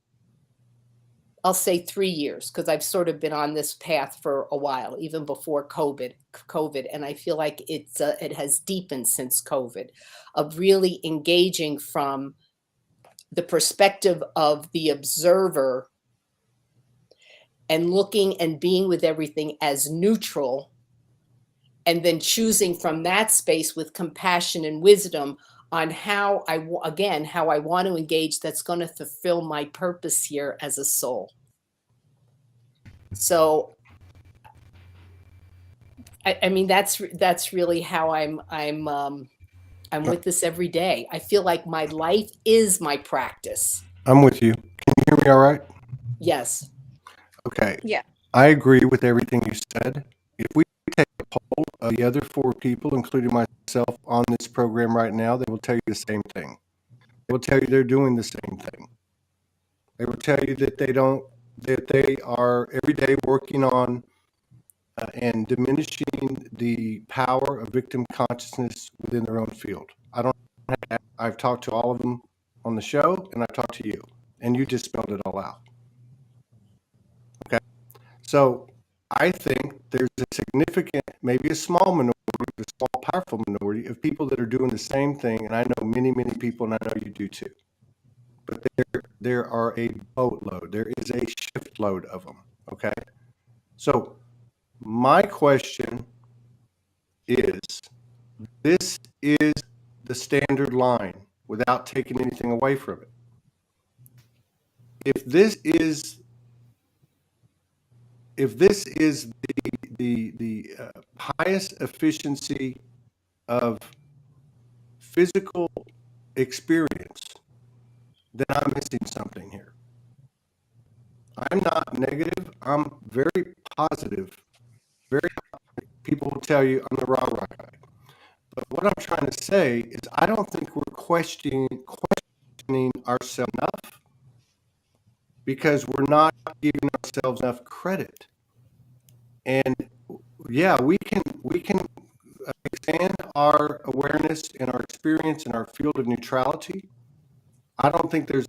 I'll say 3 years, because I've sort of been on this path for a while, even before COVID, and I feel like it has deepened since COVID, of really engaging from the perspective of the observer and looking and being with everything as neutral, and then choosing from that space with compassion and wisdom on how I want to engage that's going to fulfill my purpose here as a soul. So, I mean, that's really how I'm with this every day. I feel like my life is my practice. I'm with you. Can you hear me all right? Yes. Okay. Yeah. I agree with everything you said. If we take a poll of the other 4 people, including myself, on this program right now, they will tell you the same thing. They will tell you they're doing the same thing. They will tell you that they are every day working on and diminishing the power of victim consciousness within their own field. I've talked to all of them on the show, and I've talked to you, and you just spelled it all out. Okay. So I think there's a significant, maybe a small minority, a small powerful minority of people that are doing the same thing, and I know many, many people, and I know you do too. but there are a boatload. There is a shift load of them. Okay. So my question is, this is the standard line without taking anything away from it. If this is the highest efficiency of physical experience, then I'm missing something here. I'm not negative. I'm very positive. Very people will tell you I'm the rah-rah guy. But what I'm trying to say is I don't think we're questioning ourselves enough, because we're not giving ourselves enough credit. And yeah, we can expand our awareness and our experience in our field of neutrality. I don't think there's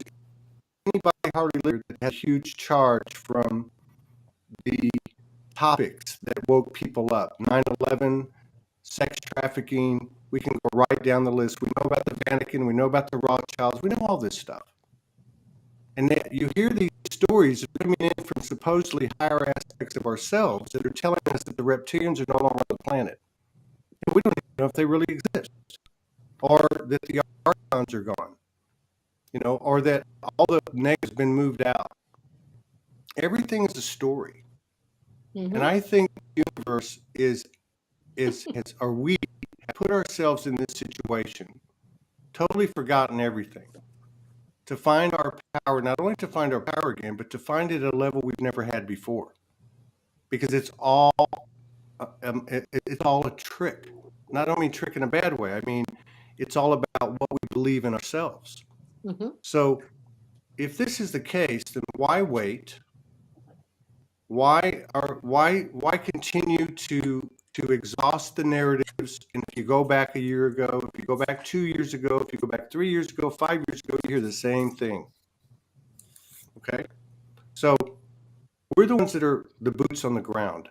anybody hardly lived that had a huge charge from the topics that woke people up. 9/11, sex trafficking. We can go right down the list. We know about the Vatican. We know about the Rothschilds. We know all this stuff. And that you hear these stories coming in from supposedly higher aspects of ourselves that are telling us that the reptilians are no longer on the planet. And we don't even know if they really exist, or that the archons are gone, or that all the negatives have been moved out. Everything is a story. Mm-hmm. And I think the universe or we have put ourselves in this situation, totally forgotten everything, to find our power, not only to find our power again, but to find it at a level we've never had before. Because it's all a trick. Not only trick in a bad way. I mean, it's all about what we believe in ourselves. Mm-hmm. So if this is the case, then why wait? Why continue to exhaust the narratives? And if you go back a year ago, if you go back 2 years ago, if you go back 3 years ago, 5 years ago, you hear the same thing. Okay? So we're the ones that are the boots on the ground.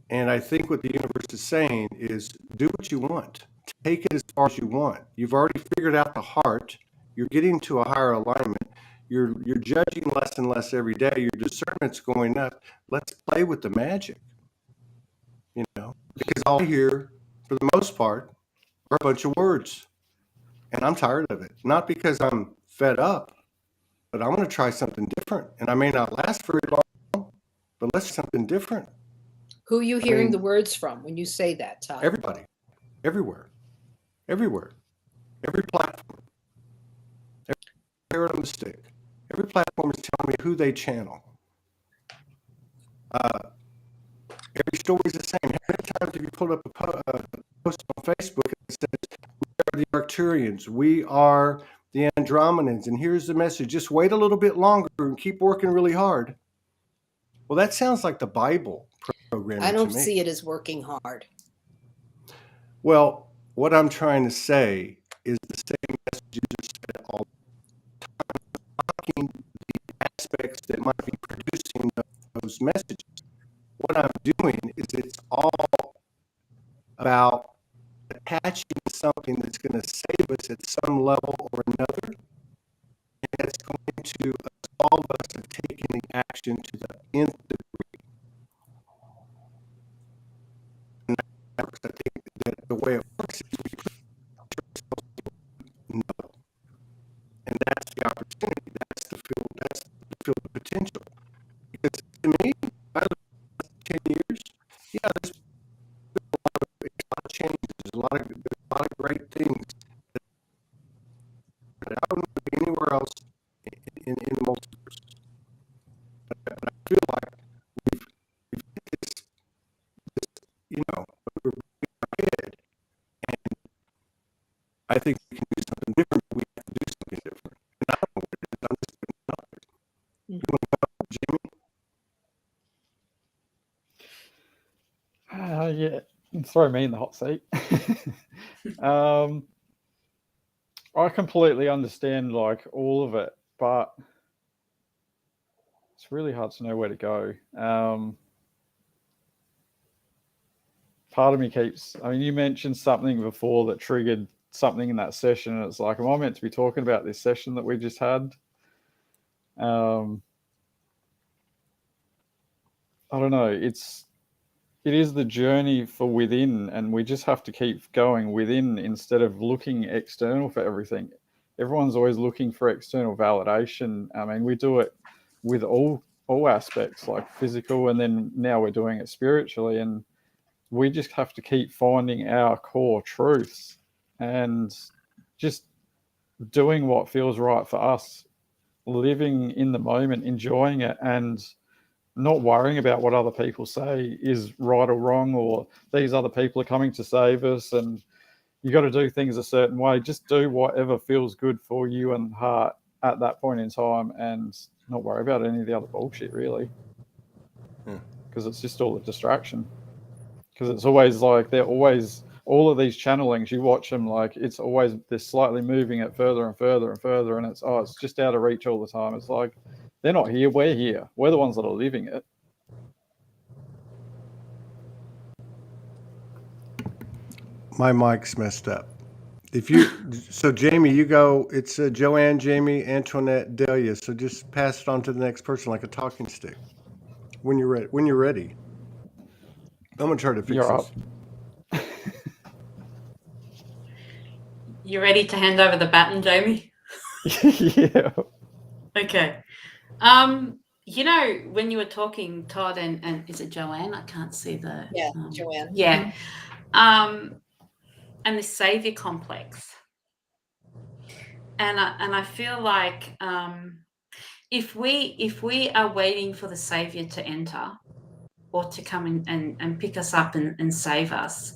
And I think what the universe is saying is, do what you want. Take it as far as you want. You've already figured out the heart. You're getting to a higher alignment. You're judging less and less every day. Your discernment's going up. Let's play with the magic. Because all I hear, for the most part, are a bunch of words. And I'm tired of it. Not because I'm fed up, but I want to try something different. And I may not last very long, but let's do something different. Who are you hearing the words from when you say that, Todd? Everybody. Everywhere. Every platform. Every carrot on the stick. Every platform is telling me who they channel. Every story is the same. How many times have you pulled up a post on Facebook that says, we are the Arcturians, we are the Andromedans, and here's the message, just wait a little bit longer and keep working really hard. Well, that sounds like the Bible programming to me. I don't see it as working hard. Well, what I'm trying to say is the same message you just said all the time, blocking the aspects that might be producing those messages. What I'm doing is it's all about attaching to something that's going to save us at some level or another, and that's going to absolve us of taking the action to the nth degree. And I think that the way it works is we put ourselves no, and that's the opportunity. That's the field of potential. Because to me, I look at 10 years, yeah, there's been a lot of changes. There's a lot of great things that I don't know anywhere else in the multiverse. But I feel like we've hit this, we're moving ahead, and I think we can do something different. But we have to do something different, and I don't know what it is. I'm just putting it out there. You want to go, Jimmy? Yeah, throw me in the hot seat. I completely understand all of it, but it's really hard to know where to go. Part of me you mentioned something before that triggered something in that session, and it's like, am I meant to be talking about this session that we just had? I don't know. It is the journey for within, and we just have to keep going within instead of looking external for everything. Everyone's always looking for external validation. I mean, we do it with all aspects, like physical, and then now we're doing it spiritually, and we just have to keep finding our core truths and just doing what feels right for us, living in the moment, enjoying it, and not worrying about what other people say is right or wrong, or these other people are coming to save us and you got to do things a certain way. Just do whatever feels good for you and heart at that point in time, and not worry about any of the other bullshit, really. Because it's just all a distraction. Because it's always like, they're always, all of these channelings, you watch them, like it's always, they're slightly moving it further and further and further, and it's just out of reach all the time. It's like, they're not here, we're here. We're the ones that are living it. My mic's messed up. So Jamie, you go, it's Joanne, Jamie, Antoinette, Delia. So just pass it on to the next person like a talking stick. When you're ready. I'm going to try to fix You're this. up. You ready to hand over the baton, Jamie? Yeah. Okay. You know, when you were talking, Todd, and is it Joanne? I can't see the... Yeah, Joanne. Yeah. And the savior complex. And I feel like if we are waiting for the savior to enter or to come and pick us up and save us,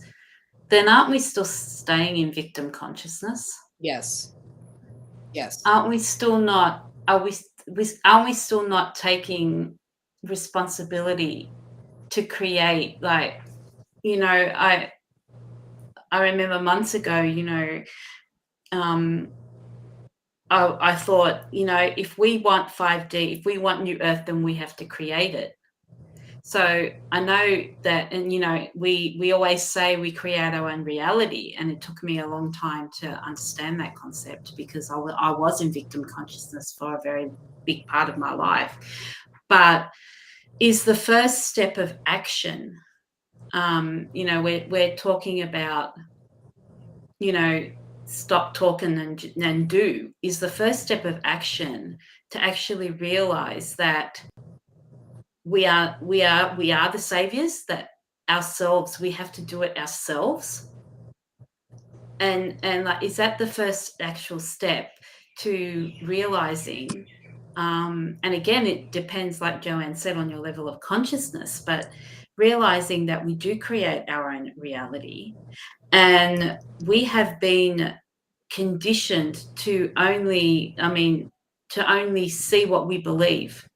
then aren't we still staying in victim consciousness? Yes. Yes. Aren't we still not? Aren't we still not taking responsibility to create? Like, you know, I remember months ago, you know, I thought, you know, if we want 5D, if we want New Earth, then we have to create it. So I know that, and you know, we always say we create our own reality, and it took me a long time to understand that concept, because I was in victim consciousness for a very big part of my life. But is the first step of action, you know, we're talking about, you know, stop talking and do, is the first step of action to actually realize that we are the saviors, that ourselves, we have to do it ourselves. And like, is that the first actual step to realizing, and again, it depends, like Joanne said, on your level of consciousness, but realizing that we do create our own reality, and we have been conditioned to only see what we believe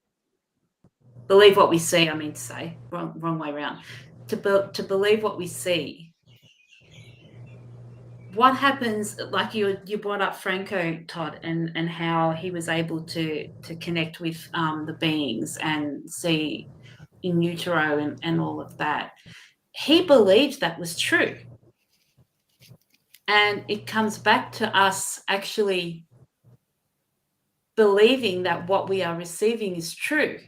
what we see. I mean to say, wrong way around. To believe what we see. What happens? Like you brought up Franco, Todd, and how he was able to connect with the beings and see in utero and all of that. He believed that was true, and it comes back to us actually believing that what we are receiving is true.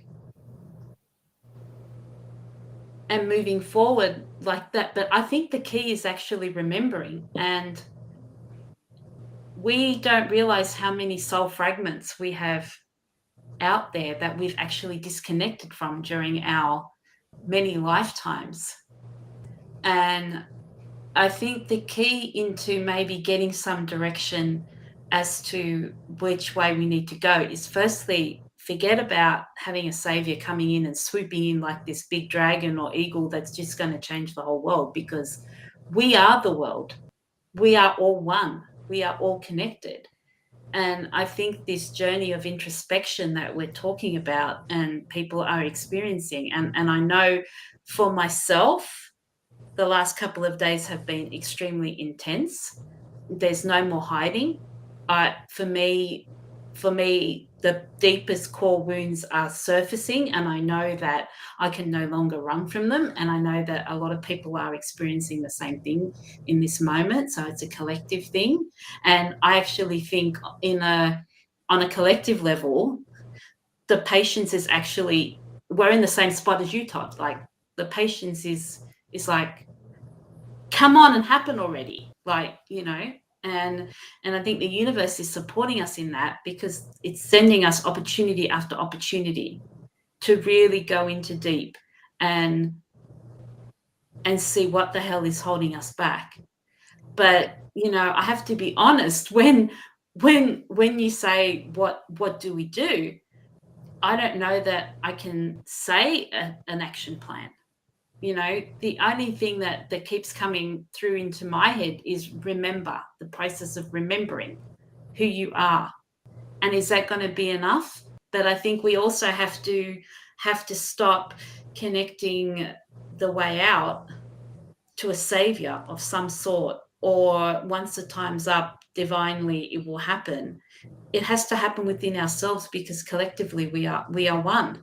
And moving forward like that. But I think the key is actually remembering, and we don't realize how many soul fragments we have out there that we've actually disconnected from during our many lifetimes. And I think the key into maybe getting some direction as to which way we need to go is, firstly, forget about having a savior coming in and swooping in like this big dragon or eagle that's just going to change the whole world, because we are the world. We are all one. We are all connected. And I think this journey of introspection that we're talking about and people are experiencing, and I know for myself, the last couple of days have been extremely intense. There's no more hiding. For me, for me, the deepest core wounds are surfacing, and I know that I can no longer run from them. And I know that a lot of people are experiencing the same thing in this moment. So it's a collective thing. And I actually think on a collective level, the patience is actually, we're in the same spot as you, Todd. Like, the patience is like, come on and happen already. Like, and I think the universe is supporting us in that, because it's sending us opportunity after opportunity to really go into deep and see what the hell is holding us back. But I have to be honest, when you say what do we do, I don't know that I can say an action plan. The only thing that keeps coming through into my head is remember, the process of remembering who you are. And is that going to be enough? But I think we also have to stop connecting the way out to a savior of some sort, or once the time's up, divinely it will happen. It has to happen within ourselves, because collectively we are one.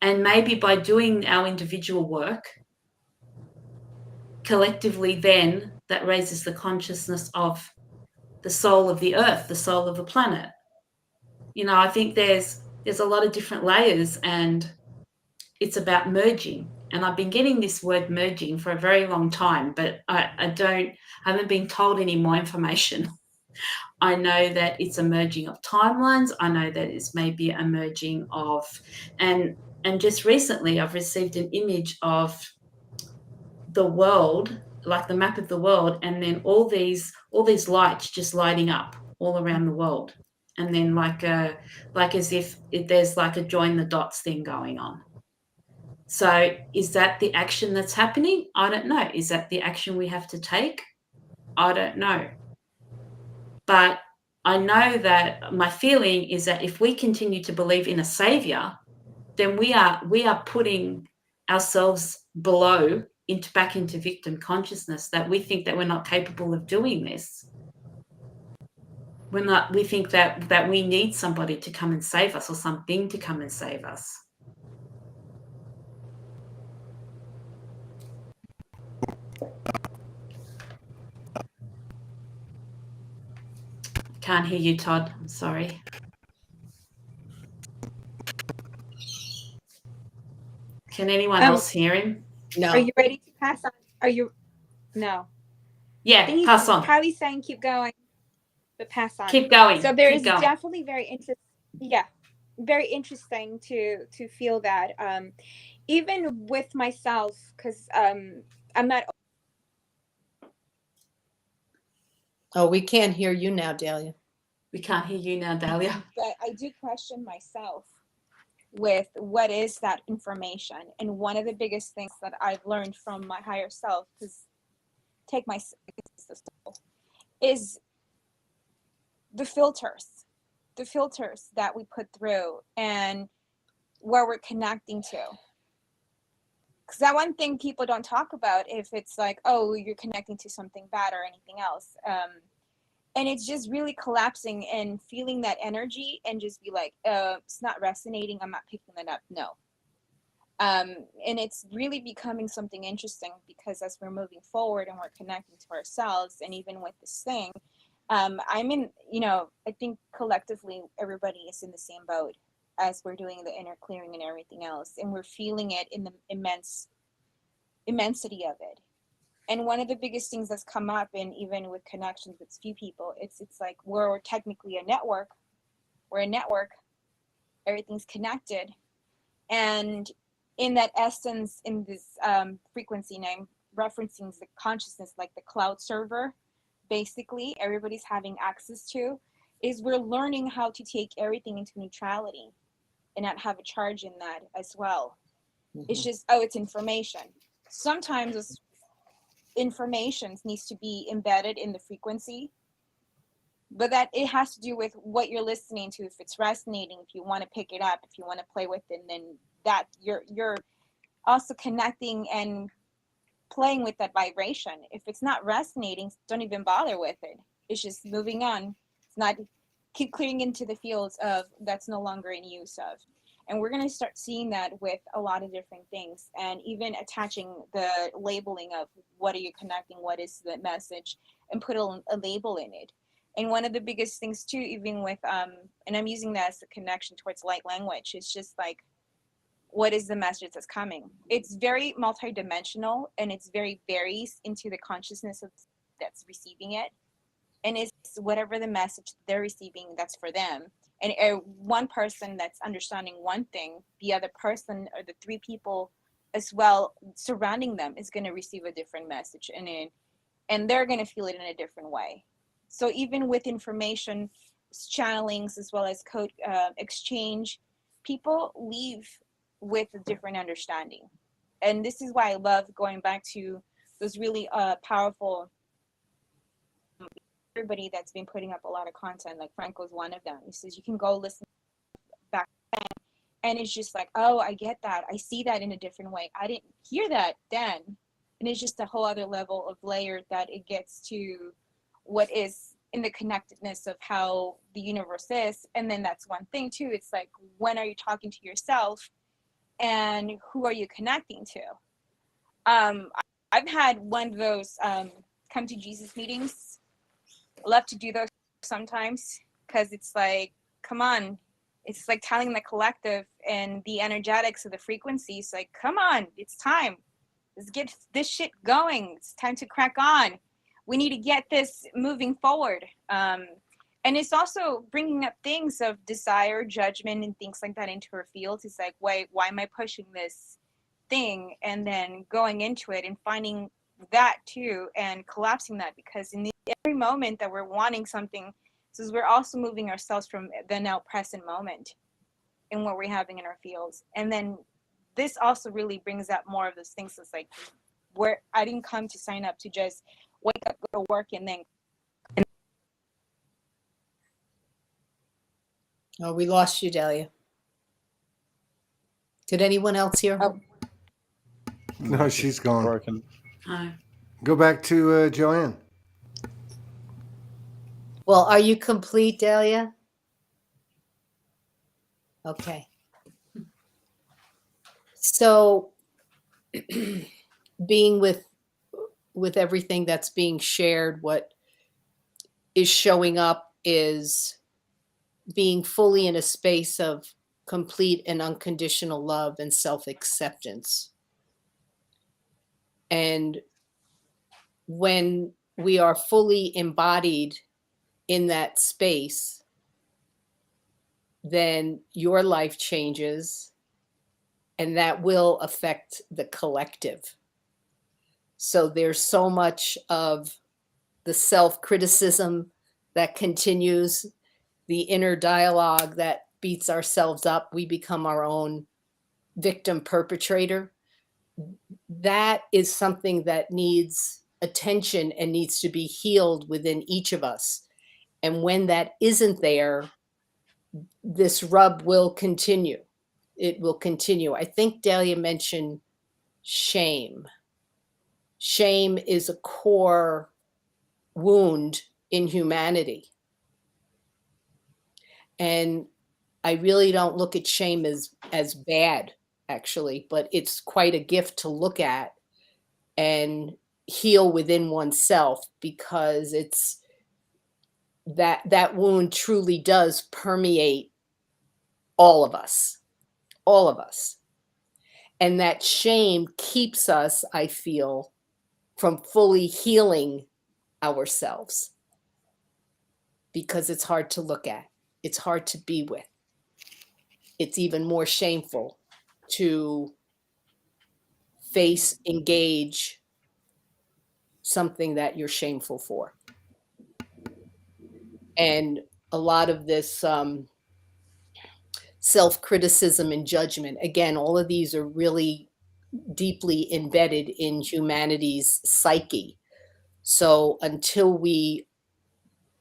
And maybe by doing our individual work collectively, then that raises the consciousness of the soul of the earth, the soul of the planet. I think there's a lot of different layers, and it's about merging. And I've been getting this word merging for a very long time, but I haven't been told any more information. I know that it's a merging of timelines. I know that it's maybe a merging of, and just recently I've received an image of the world, like the map of the world, and then all these lights just lighting up all around the world, and then like as if there's like a join the dots thing going on. So is that the action that's happening? I don't know. Is that the action we have to take? I don't know. But I know that my feeling is that if we continue to believe in a savior, then we are putting ourselves back into victim consciousness, that we think that we're not capable of doing this. We think that we need somebody to come and save us, or something to come and save us. Can't hear you, Todd. I'm sorry. Can anyone else hear him? No. Are you ready to pass on? Are you? No. Yeah, pass on. Probably saying keep going, but pass on. Keep going. So there is definitely very interesting. Yeah, very interesting to feel that. Even with myself, because I'm not. Oh, we can't hear you now, Dahlia. We can't hear you now, Dahlia. But I do question myself with what is that information. And one of the biggest things that I've learned from my higher self, because take my is the filters that we put through and where we're connecting to. Because that one thing people don't talk about, if it's like, oh, you're connecting to something bad or anything else. And it's just really collapsing and feeling that energy and just be like, it's not resonating. I'm not picking that up. No. And it's really becoming something interesting, because as we're moving forward and we're connecting to ourselves, and even with this thing, I'm in, I think collectively everybody is in the same boat as we're doing the inner clearing and everything else. And we're feeling it in the immensity of it. And one of the biggest things that's come up, and even with connections with few people, it's like we're technically a network. We're a network. Everything's connected. And in that essence, in this frequency name, referencing the consciousness, like the cloud server, basically everybody's having access to, is we're learning how to take everything into neutrality and not have a charge in that as well. Mm-hmm. It's just, it's information. Sometimes this information needs to be embedded in the frequency, but that it has to do with what you're listening to. If it's resonating, if you want to pick it up, if you want to play with it, then that you're also connecting and playing with that vibration. If it's not resonating, don't even bother with it. It's just moving on. It's not keep clearing into the fields of that's no longer in use of. And we're going to start seeing that with a lot of different things, and even attaching the labeling of what are you connecting, what is the message, and put a label in it. And one of the biggest things too, even with, and I'm using that as a connection towards light language, it's just like, what is the message that's coming? It's very multidimensional, and it's very varies into the consciousness of that's receiving it. And it's whatever the message they're receiving, that's for them. And one person that's understanding one thing, the other person or the three people as well surrounding them is going to receive a different message, and they're going to feel it in a different way. So even with information channelings as well as code exchange, people leave with a different understanding. And this is why I love going back to those really powerful, everybody that's been putting up a lot of content, like Franco's one of them. He says you can go listen back then, and it's just like, oh, I get that, I see that in a different way, I didn't hear that then. And it's just a whole other level of layer that it gets to what is in the connectedness of how the universe is. And then that's one thing too, it's like, when are you talking to yourself, and who are you connecting to? I've had one of those come to Jesus meetings. I love to do those sometimes, because it's like, come on, it's like telling the collective and the energetics of the frequencies, like, come on, it's time, let's get this shit going, it's time to crack on, we need to get this moving forward. And it's also bringing up things of desire, judgment, and things like that into our fields. It's like, wait, why am I pushing this thing? And then going into it and finding that too, and collapsing that, because in every moment that we're wanting something, so we're also moving ourselves from the now present moment in what we're having in our fields. And then this also really brings up more of those things. It's like, where I didn't come to sign up to just wake up, go to work, and then. Oh, we lost you, Delia. Did anyone else hear? Oh. No, she's gone. Broken. No. Go back to Joanne. Well, are you complete, Delia? Okay. So being with everything that's being shared, what is showing up is being fully in a space of complete and unconditional love and self-acceptance. And when we are fully embodied in that space, then your life changes, and that will affect the collective. So there's so much of the self-criticism that continues, the inner dialogue that beats ourselves up. We become our own victim perpetrator. That is something that needs attention and needs to be healed within each of us. And when that isn't there, this rub will continue. It will continue. I think Delia mentioned shame. Shame is a core wound in humanity. And I really don't look at shame as bad, actually, but it's quite a gift to look at and heal within oneself, because it's that wound truly does permeate all of us, all of us. And that shame keeps us, I feel, from fully healing ourselves, because it's hard to look at. It's hard to be with. It's even more shameful to face, engage something that you're shameful for. And a lot of this self-criticism and judgment, again, all of these are really deeply embedded in humanity's psyche. So until we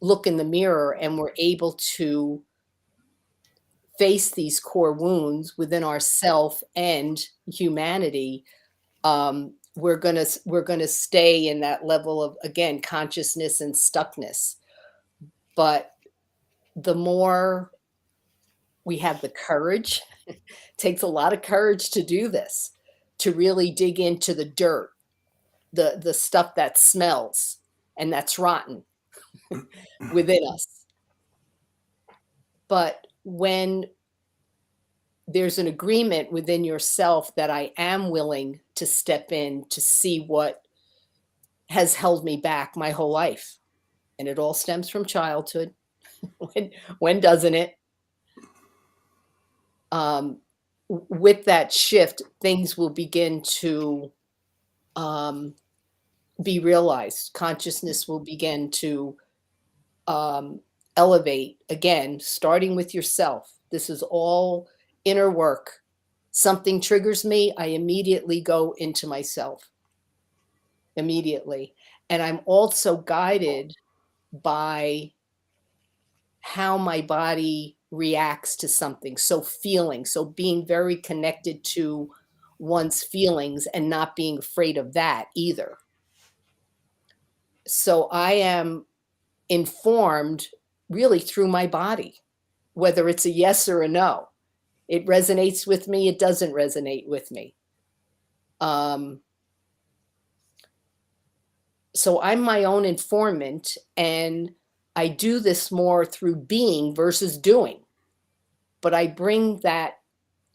look in the mirror and we're able to face these core wounds within ourself and humanity, we're gonna stay in that level of, again, consciousness and stuckness. But the more we have the courage. It takes a lot of courage to do this, to really dig into the dirt, the stuff that smells and that's rotten within us. But when there's an agreement within yourself that I am willing to step in to see what has held me back my whole life, and it all stems from childhood. when doesn't it? With that shift, things will begin to be realized. Consciousness will begin to elevate again, starting with yourself. This is all inner work. Something triggers me, I immediately go into myself. Immediately. And I'm also guided by how my body reacts to something. So feeling, so being very connected to one's feelings and not being afraid of that either. So I am informed really through my body, whether it's a yes or a no. It resonates with me, it doesn't resonate with me. So I'm my own informant, and I do this more through being versus doing. But I bring that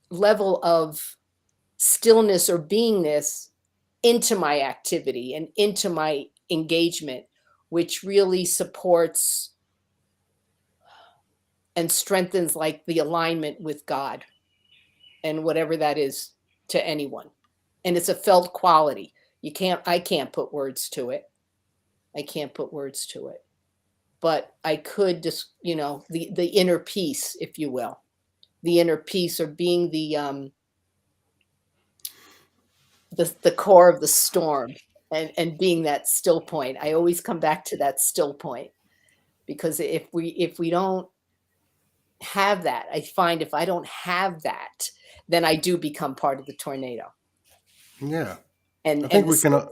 level of stillness or beingness into my activity and into my engagement, which really supports and strengthens like the alignment with God and whatever that is to anyone. And it's a felt quality. I can't put words to it. I can't put words to it. But I could just, the inner peace, if you will. The inner peace, or being the core of the storm, and being that still point. I always come back to that still point, because if we don't have that, I find if I don't have that, then I do become part of the tornado. Yeah. And I think we can.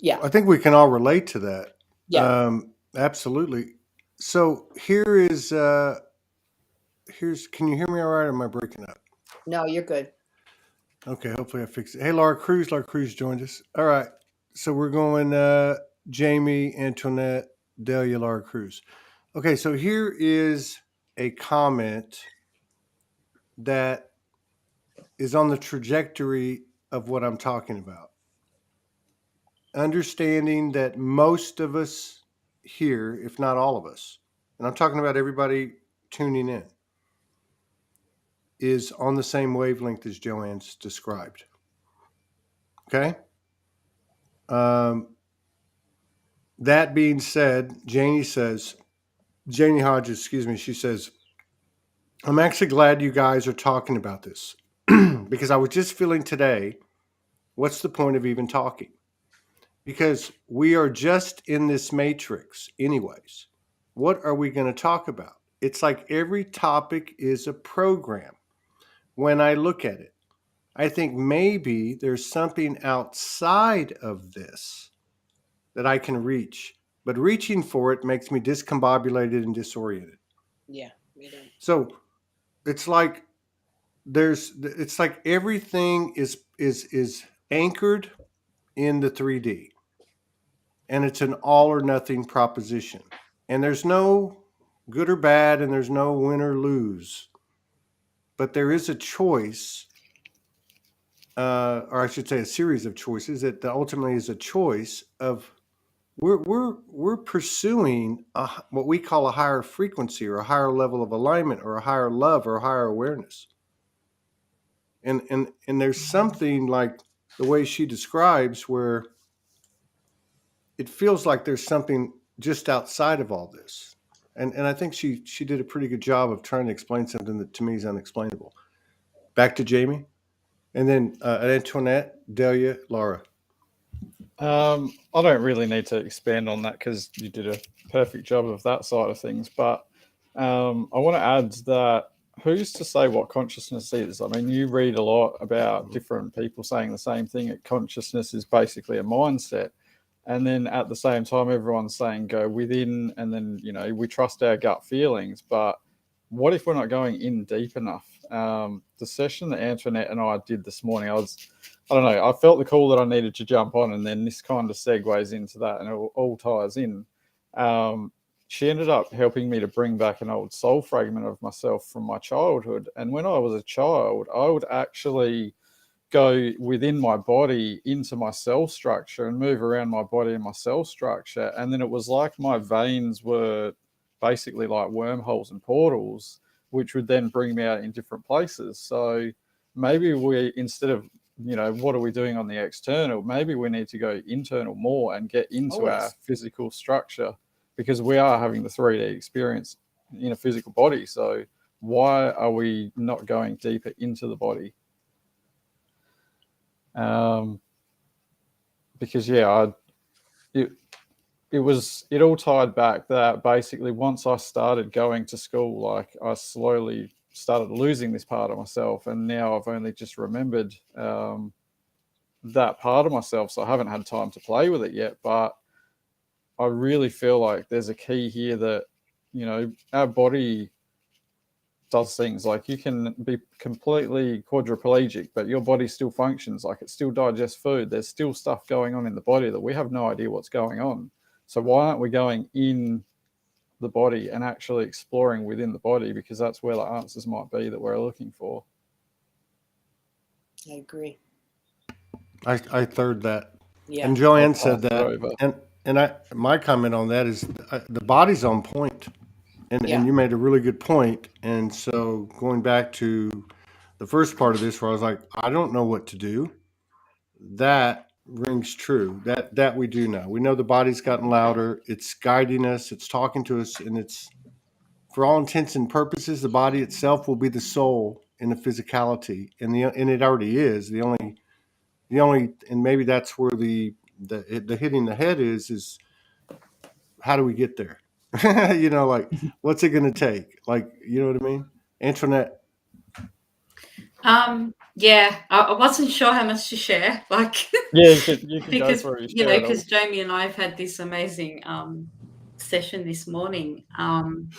Yeah. I think we can all relate to that. Yeah. Absolutely. So here's. Can you hear me all right, or am I breaking up? No, you're good. Okay, hopefully I fixed it. Hey, Laura Cruz joined us. All right. So we're going Jamie, Antoinette, Delia, Laura Cruz. Okay, so here is a comment that is on the trajectory of what I'm talking about. Understanding that most of us here, if not all of us, and I'm talking about everybody tuning in, is on the same wavelength as Joanne's described. Okay? That being said, Janie Hodges, she says, I'm actually glad you guys are talking about this because I was just feeling today, what's the point of even talking? Because we are just in this matrix anyways. What are we going to talk about? It's like every topic is a program. When I look at it, I think maybe there's something outside of this that I can reach, but reaching for it makes me discombobulated and disoriented. Yeah, we don't. So it's like everything is anchored in the 3D, and it's an all or nothing proposition. And there's no good or bad, and there's no win or lose, but there is a choice, or I should say, a series of choices that ultimately is a choice of we're pursuing what we call a higher frequency, or a higher level of alignment, or a higher love, or a higher awareness. And there's something like the way she describes where it feels like there's something just outside of all this. And I think she did a pretty good job of trying to explain something that to me is unexplainable. Back to Jamie, and then Antoinette, Delia, Laura. I don't really need to expand on that because you did a perfect job of that side of things. But I want to add that who's to say what consciousness is? I mean, you read a lot about different people saying the same thing, that consciousness is basically a mindset. And then at the same time, everyone's saying go within, and then, we trust our gut feelings. But what if we're not going in deep enough? The session that Antoinette and I did this morning, I don't know, I felt the call that I needed to jump on, and then this kind of segues into that, and it all ties in. She ended up helping me to bring back an old soul fragment of myself from my childhood. And when I was a child, I would actually go within my body into my cell structure and move around my body and my cell structure. And then it was like my veins were basically like wormholes and portals, which would then bring me out in different places. So maybe we, instead of, what are we doing on the external, maybe we need to go internal more and get into our physical structure, because we are having the 3D experience in a physical body. So why are we not going deeper into the body? Because it all tied back that basically once I started going to school, like I slowly started losing this part of myself, and now I've only just remembered that part of myself, so I haven't had time to play with it yet. But I really feel like there's a key here that, our body does things like you can be completely quadriplegic, but your body still functions, like it still digests food. There's still stuff going on in the body that we have no idea what's going on. So why aren't we going in the body and actually exploring within the body? Because that's where the answers might be that we're looking for. I agree. I third that. Yeah. And Joanne said that. And my comment on that is the body's on point. And you made a really good point. And so going back to the first part of this, where I was like, I don't know what to do, that rings true. That we do know. We know the body's gotten louder. It's guiding us. It's talking to us. And it's, for all intents and purposes, the body itself will be the soul in the physicality. And it already is. The only, and maybe that's where the hitting the head is how do we get there? Like, what's it going to take? Like, you know what I mean? Antoinette. Yeah, I wasn't sure how much to share. Like, yeah, you can because go for it, because Jamie and I have had this amazing session this morning, and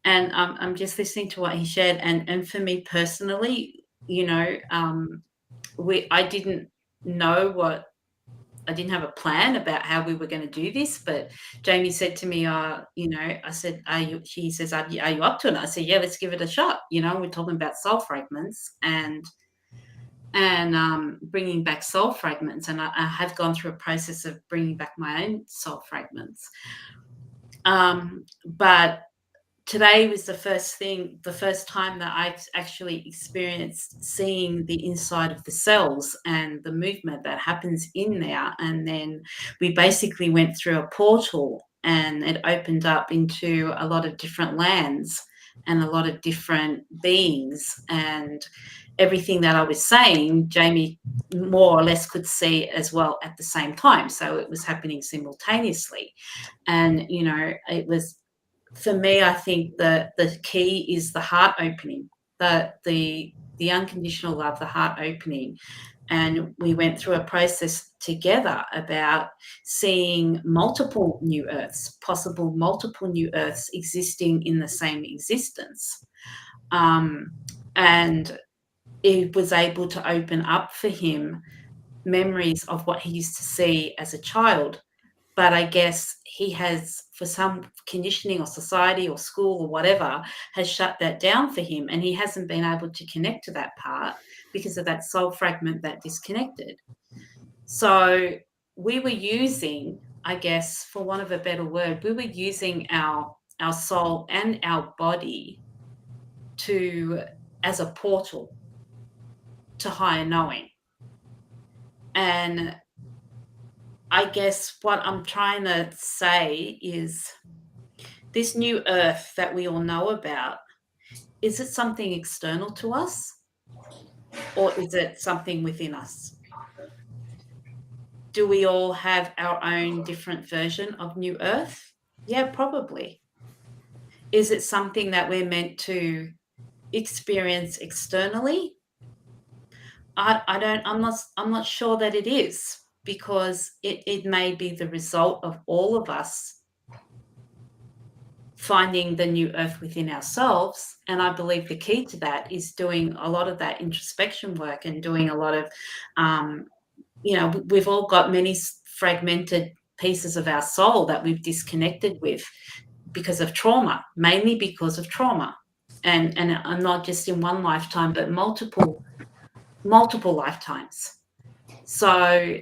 I'm just listening to what he shared, and for me personally, I didn't know I didn't have a plan about how we were going to do this, but Jamie said to me, I said, she says, are you up to it? And I said, yeah, let's give it a shot. We're talking about soul fragments and bringing back soul fragments. And I have gone through a process of bringing back my own soul fragments. But today was the first time that I actually experienced seeing the inside of the cells and the movement that happens in there. And then we basically went through a portal, and it opened up into a lot of different lands and a lot of different beings, and everything that I was saying, Jamie more or less could see as well at the same time. So it was happening simultaneously. And, it was, for me, I think the key is the heart opening, the unconditional love, the heart opening. And we went through a process together about seeing multiple new earths, possible multiple new earths existing in the same existence. And it was able to open up for him memories of what he used to see as a child. But I guess he has, for some conditioning or society or school or whatever, has shut that down for him, and he hasn't been able to connect to that part because of that soul fragment that disconnected. So we were using, I guess, for want of a better word, we were using our soul and our body as a portal to higher knowing. And I guess what I'm trying to say is this new earth that we all know about, is it something external to us, or is it something within us? Do we all have our own different version of new earth? Yeah, probably. Is it something that we're meant to experience externally? I'm not sure that it is, because it may be the result of all of us finding the new earth within ourselves. And I believe the key to that is doing a lot of that introspection work and doing a lot of, we've all got many fragmented pieces of our soul that we've disconnected with because of trauma, mainly because of trauma. And not just in one lifetime, but multiple lifetimes. So,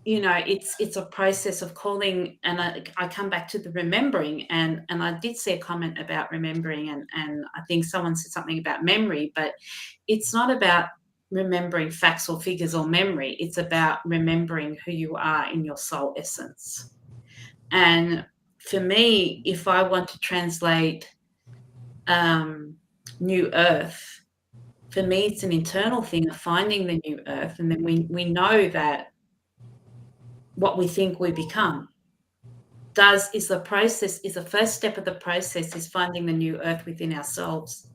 it's a process of calling, and I come back to the remembering, and I did see a comment about remembering, and I think someone said something about memory, but it's not about remembering facts or figures or memory. It's about remembering who you are in your soul essence. And for me, if I want to translate new earth, for me, it's an internal thing of finding the new earth, and then we know that what we think we become is the first step of the process is finding the new earth within ourselves,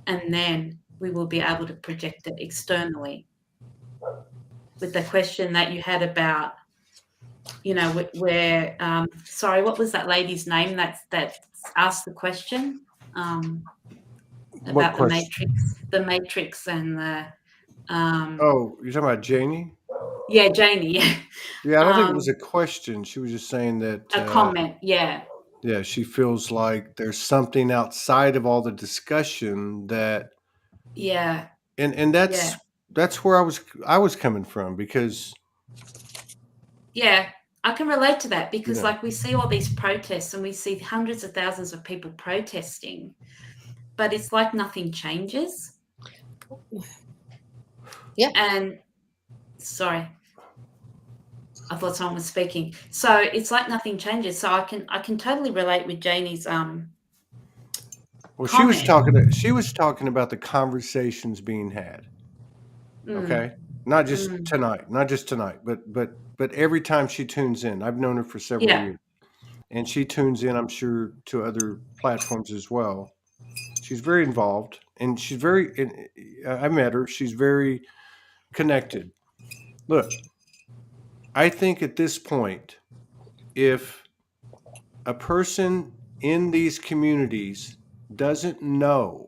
and then we will be able to project it externally. With the question that you had about, where sorry, what was that lady's name that asked the question about the matrix and the Oh, you're talking about Janie? Yeah, Janie. Yeah. Yeah, I don't think it was a question. She was just saying that A comment. Yeah. Yeah, she feels like there's something outside of all the discussion that. Yeah. And that's where I was coming from, because. Yeah, I can relate to that, because like we see all these protests and we see hundreds of thousands of people protesting, but it's like nothing changes. Yeah. And sorry, I thought someone was speaking. So it's like nothing changes. So I can totally relate with Janie's well, comment. she was talking about the conversations being had. Okay? Not just tonight, but every time she tunes in. I've known her for several years. And she tunes in, I'm sure, to other platforms as well. She's very involved, and I met her. She's very connected. Look, I think at this point, if a person in these communities doesn't know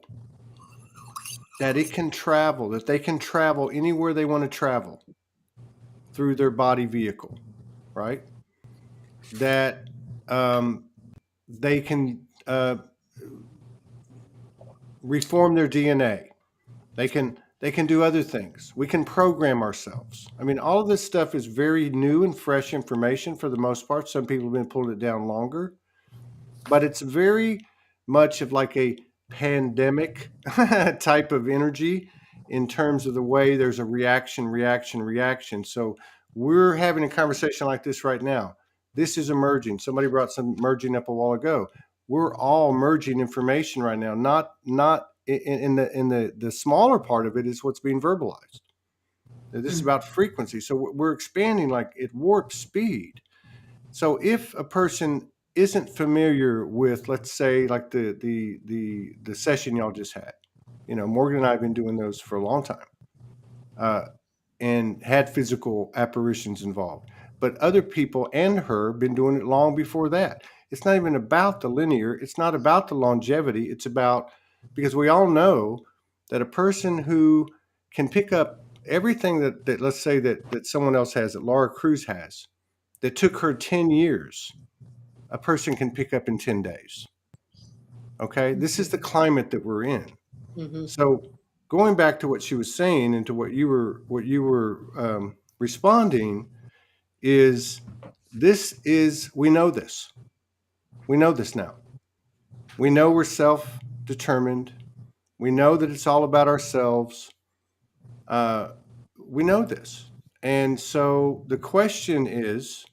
that they can travel anywhere they want to travel through their body vehicle, right? That they can reform their DNA. They can do other things. We can program ourselves. I mean, all of this stuff is very new and fresh information for the most part. Some people have been pulling it down longer, but it's very much of like a pandemic type of energy in terms of the way there's a reaction. So we're having a conversation like this right now. This is emerging. Somebody brought some merging up a while ago. We're all merging information right now. Not in the smaller part of it is what's being verbalized. This is about frequency. So we're expanding like at warp speed. So if a person isn't familiar with, let's say, like the session y'all just had, Morgan and I have been doing those for a long time, and had physical apparitions involved. But other people and her been doing it long before that. It's not even about the linear. It's not about the longevity. It's about, because we all know that a person who can pick up everything that let's say that someone else has, that Laura Cruz has, that took her 10 years, a person can pick up in 10 days. Okay? This is the climate that we're in. Mm-hmm. So going back to what she was saying and to what you were responding is, we know this. We know this now. We know we're self-determined. We know that it's all about ourselves. We know this. And so the question is,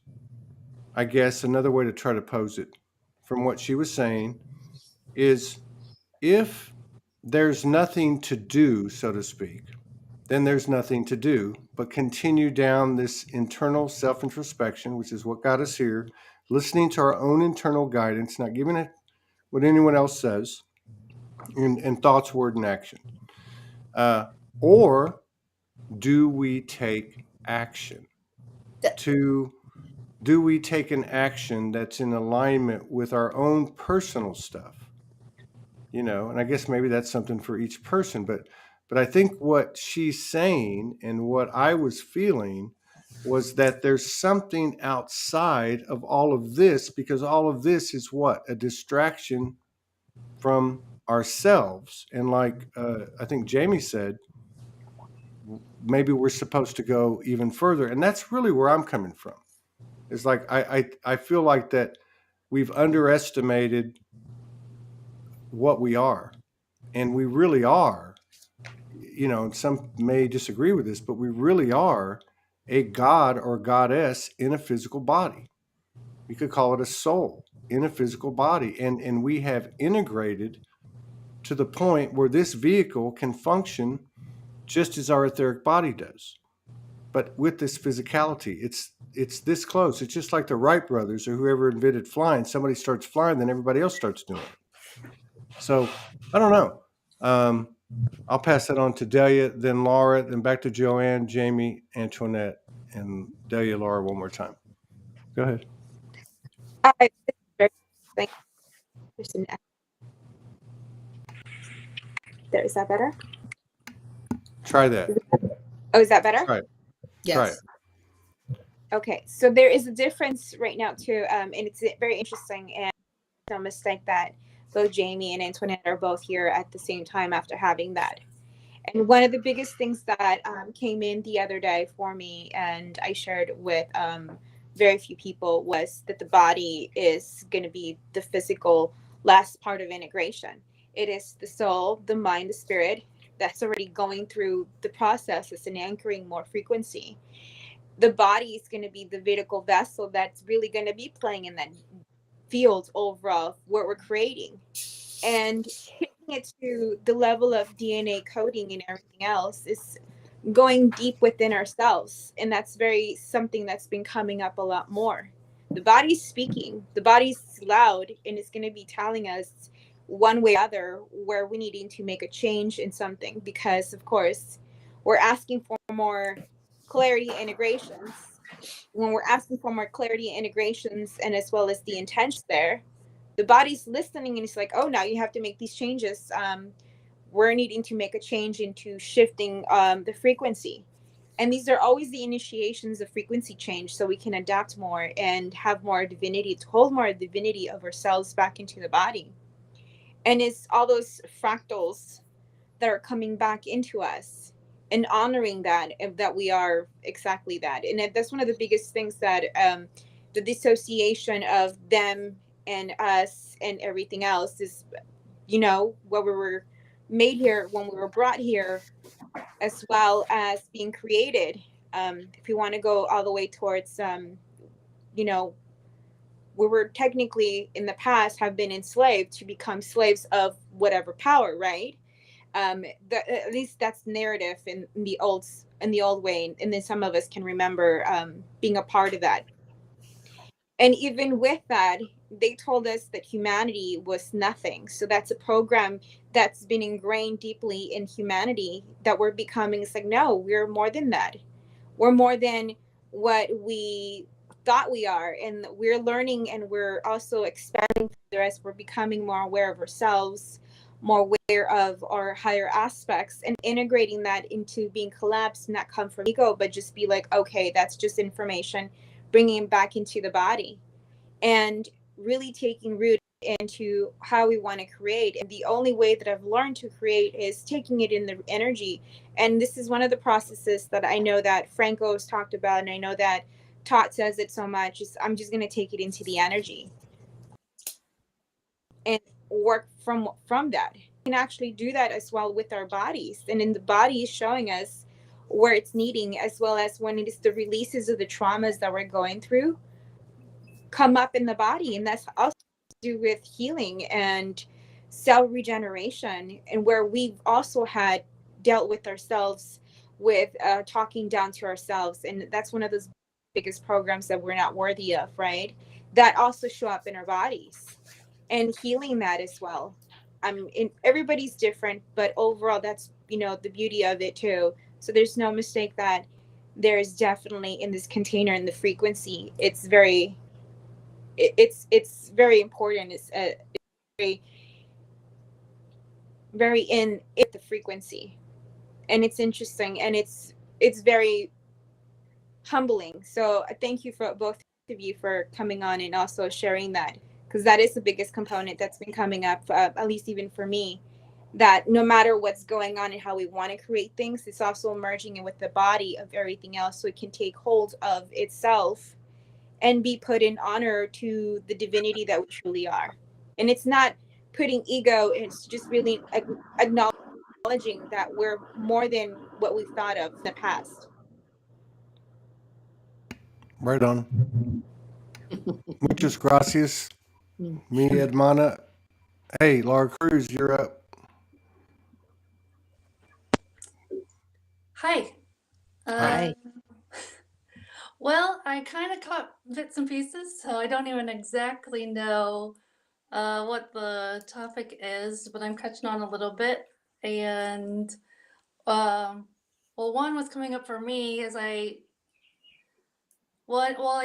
I guess another way to try to pose it from what she was saying is, if there's nothing to do, so to speak, then there's nothing to do but continue down this internal self-introspection, which is what got us here, listening to our own internal guidance, not giving it what anyone else says, in thoughts, word, and action. Or do we take action to do we take an action that's in alignment with our own personal stuff? You know, and I guess maybe that's something for each person, but I think what she's saying and what I was feeling was that there's something outside of all of this, because all of this is what? A distraction from ourselves. And like I think Jamie said, maybe we're supposed to go even further. And that's really where I'm coming from. It's like I feel like that we've underestimated what we are. And we really are, you know, and some may disagree with this, but we really are a god or goddess in a physical body. You could call it a soul in a physical body. And we have integrated to the point where this vehicle can function just as our etheric body does. But with this physicality, it's this close. It's just like the Wright brothers or whoever invented flying. Somebody starts flying, then everybody else starts doing it. So I don't know. I'll pass that on to Delia, then Laura, then back to Joanne, Jamie, Antoinette, and Delia, Laura one more time. Go ahead. There, is that better? Try that. Oh, is that better? Try it. Yes. Try it. Okay, so there is a difference right now too, and it's very interesting, and no mistake that both Jamie and Antoinette are both here at the same time after having that. And one of the biggest things that came in the other day for me, and I shared with very few people, was that the body is going to be the physical last part of integration. It is the soul, the mind, the spirit that's already going through the processes and anchoring more frequency. The body is going to be the vehicle vessel that's really going to be playing in that field overall, what we're creating. And taking it to the level of DNA coding and everything else is going deep within ourselves. And that's very something that's been coming up a lot more. The body's speaking, the body's loud, and it's going to be telling us one way or other where we needing to make a change in something, because of course we're asking for more clarity integrations. When we're asking for more clarity integrations, and as well as the intention there, the body's listening and it's like, oh, now you have to make these changes. We're needing to make a change into shifting the frequency. And these are always the initiations of frequency change, so we can adapt more and have more divinity, to hold more divinity of ourselves back into the body. And it's all those fractals that are coming back into us and honoring that we are exactly that. And that's one of the biggest things, that the dissociation of them and us and everything else is, you know, what we were made here, when we were brought here, as well as being created. If we want to go all the way towards, you know, we were technically in the past have been enslaved to become slaves of whatever power, right? At least that's narrative in the old way, and then some of us can remember being a part of that. And even with that, they told us that humanity was nothing. So that's a program that's been ingrained deeply in humanity, that we're becoming. It's like, no, we're more than that. We're more than what we thought we are. And we're learning, and we're also expanding as we're becoming more aware of ourselves, more aware of our higher aspects, and integrating that into being collapsed, not come from ego, but just be like, okay, that's just information, bringing it back into the body, and really taking root into how we want to create. And the only way that I've learned to create is taking it in the energy. And this is one of the processes that I know that Franco's talked about, and I know that Todd says it so much, is I'm just going to take it into the energy and work from that. We can actually do that as well with our bodies, and in the body is showing us where it's needing, as well as when it is the releases of the traumas that we're going through come up in the body. And that's also to do with healing and cell regeneration, and where we've also had dealt with ourselves with talking down to ourselves. And that's one of those biggest programs that we're not worthy of, right? That also show up in our bodies, and healing that as well. Everybody's different, but overall, that's, you know, the beauty of it too. So there's no mistake that there's definitely in this container in the frequency, it's very it's very important. It's very very in the frequency, and it's interesting, and it's very humbling. So thank you for both of you for coming on and also sharing that, because that is the biggest component that's been coming up, at least even for me, that no matter what's going on and how we want to create things, it's also merging in with the body of everything else so it can take hold of itself and be put in honor to the divinity that we truly are. And it's not putting ego, it's just really acknowledging that we're more than what we've thought of in the past. Right on. Muchas gracias, mi hermana. Hey, Laura Cruz, you're up. Hi. Hi. Well, I kind of caught bits and pieces, so I don't even exactly know what the topic is, but I'm catching on a little bit. And well, one was coming up for me is I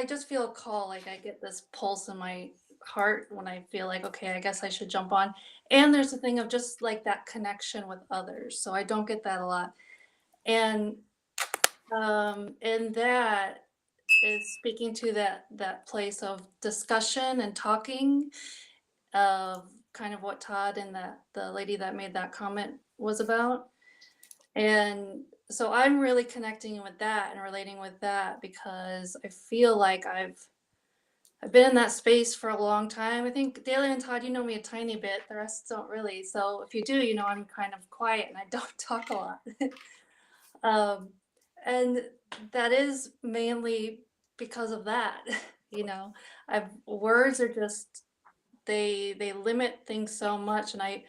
just feel a call, like I get this pulse in my heart when I feel like, okay, I guess I should jump on. And there's a thing of just like that connection with others, so I don't get that a lot. And that is speaking to that place of discussion and talking, of kind of what Todd and the lady that made that comment was about. And so I'm really connecting with that and relating with that because I feel like I've been in that space for a long time. I think Daly and Todd, you know me a tiny bit. The rest don't really. So if you do, you know I'm kind of quiet and I don't talk a lot. And that is mainly because of that. You know, words are just they limit things so much, and I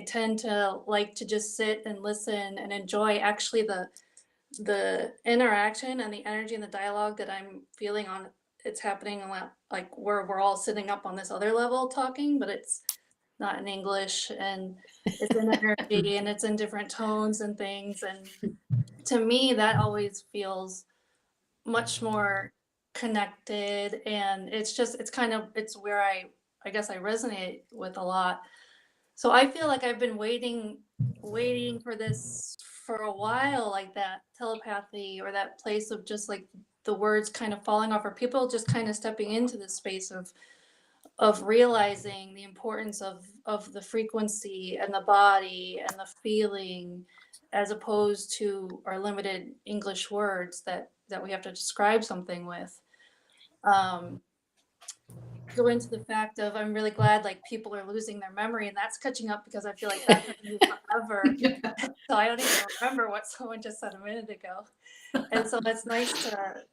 tend to like to just sit and listen and enjoy actually the interaction and the energy and the dialogue that I'm feeling on. It's happening a lot, like where we're all sitting up on this other level talking, but it's not in English, and it's in energy and it's in different tones and things. And to me, that always feels much more connected, and it's where I guess I resonate with a lot. So I feel like I've been waiting for this for a while, like that telepathy or that place of just like the words kind of falling off, or people just kind of stepping into the space of realizing the importance of the frequency and the body and the feeling, as opposed to our limited English words that we have to describe something with. Go into the fact of I'm really glad like people are losing their memory, and that's catching up because I feel like that's happening forever. So I don't even remember what someone just said a minute ago. And so it's nice to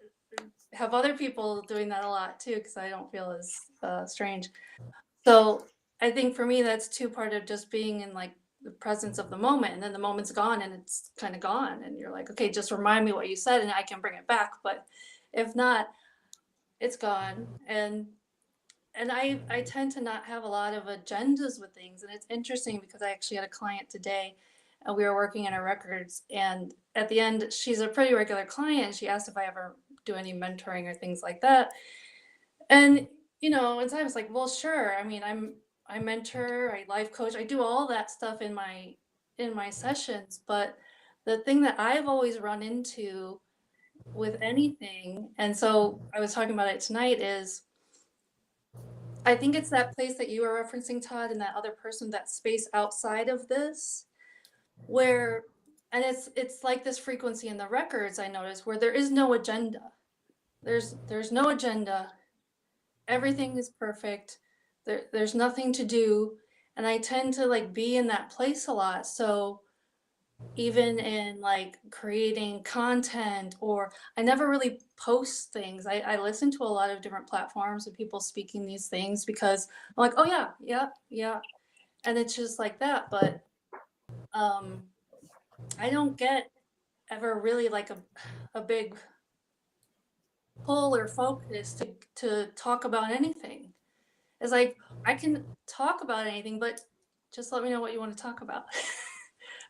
have other people doing that a lot too, because I don't feel as strange. So I think for me, that's two part of just being in like the presence of the moment, and then the moment's gone and it's kind of gone. And you're like, okay, just remind me what you said and I can bring it back. But if not, it's gone. And I tend to not have a lot of agendas with things. And it's interesting because I actually had a client today and we were working in our records. And at the end, she's a pretty regular client. She asked if I ever do any mentoring or things like that. And, you know, at times like, well, sure. I mean, I mentor, I life coach, I do all that stuff in my sessions. But the thing that I've always run into with anything, and so I was talking about it tonight, is I think it's that place that you were referencing, Todd, and that other person, that space outside of this, where, and it's like this frequency in the records I noticed, where there is no agenda. There's no agenda. Everything is perfect. There's nothing to do, and I tend to like be in that place a lot. So even in like creating content, or I never really post things. I listen to a lot of different platforms of people speaking these things because I'm like, oh yeah. And it's just like that. But I don't get ever really like a big pull or focus to talk about anything. It's like I can talk about anything, but just let me know what you want to talk about.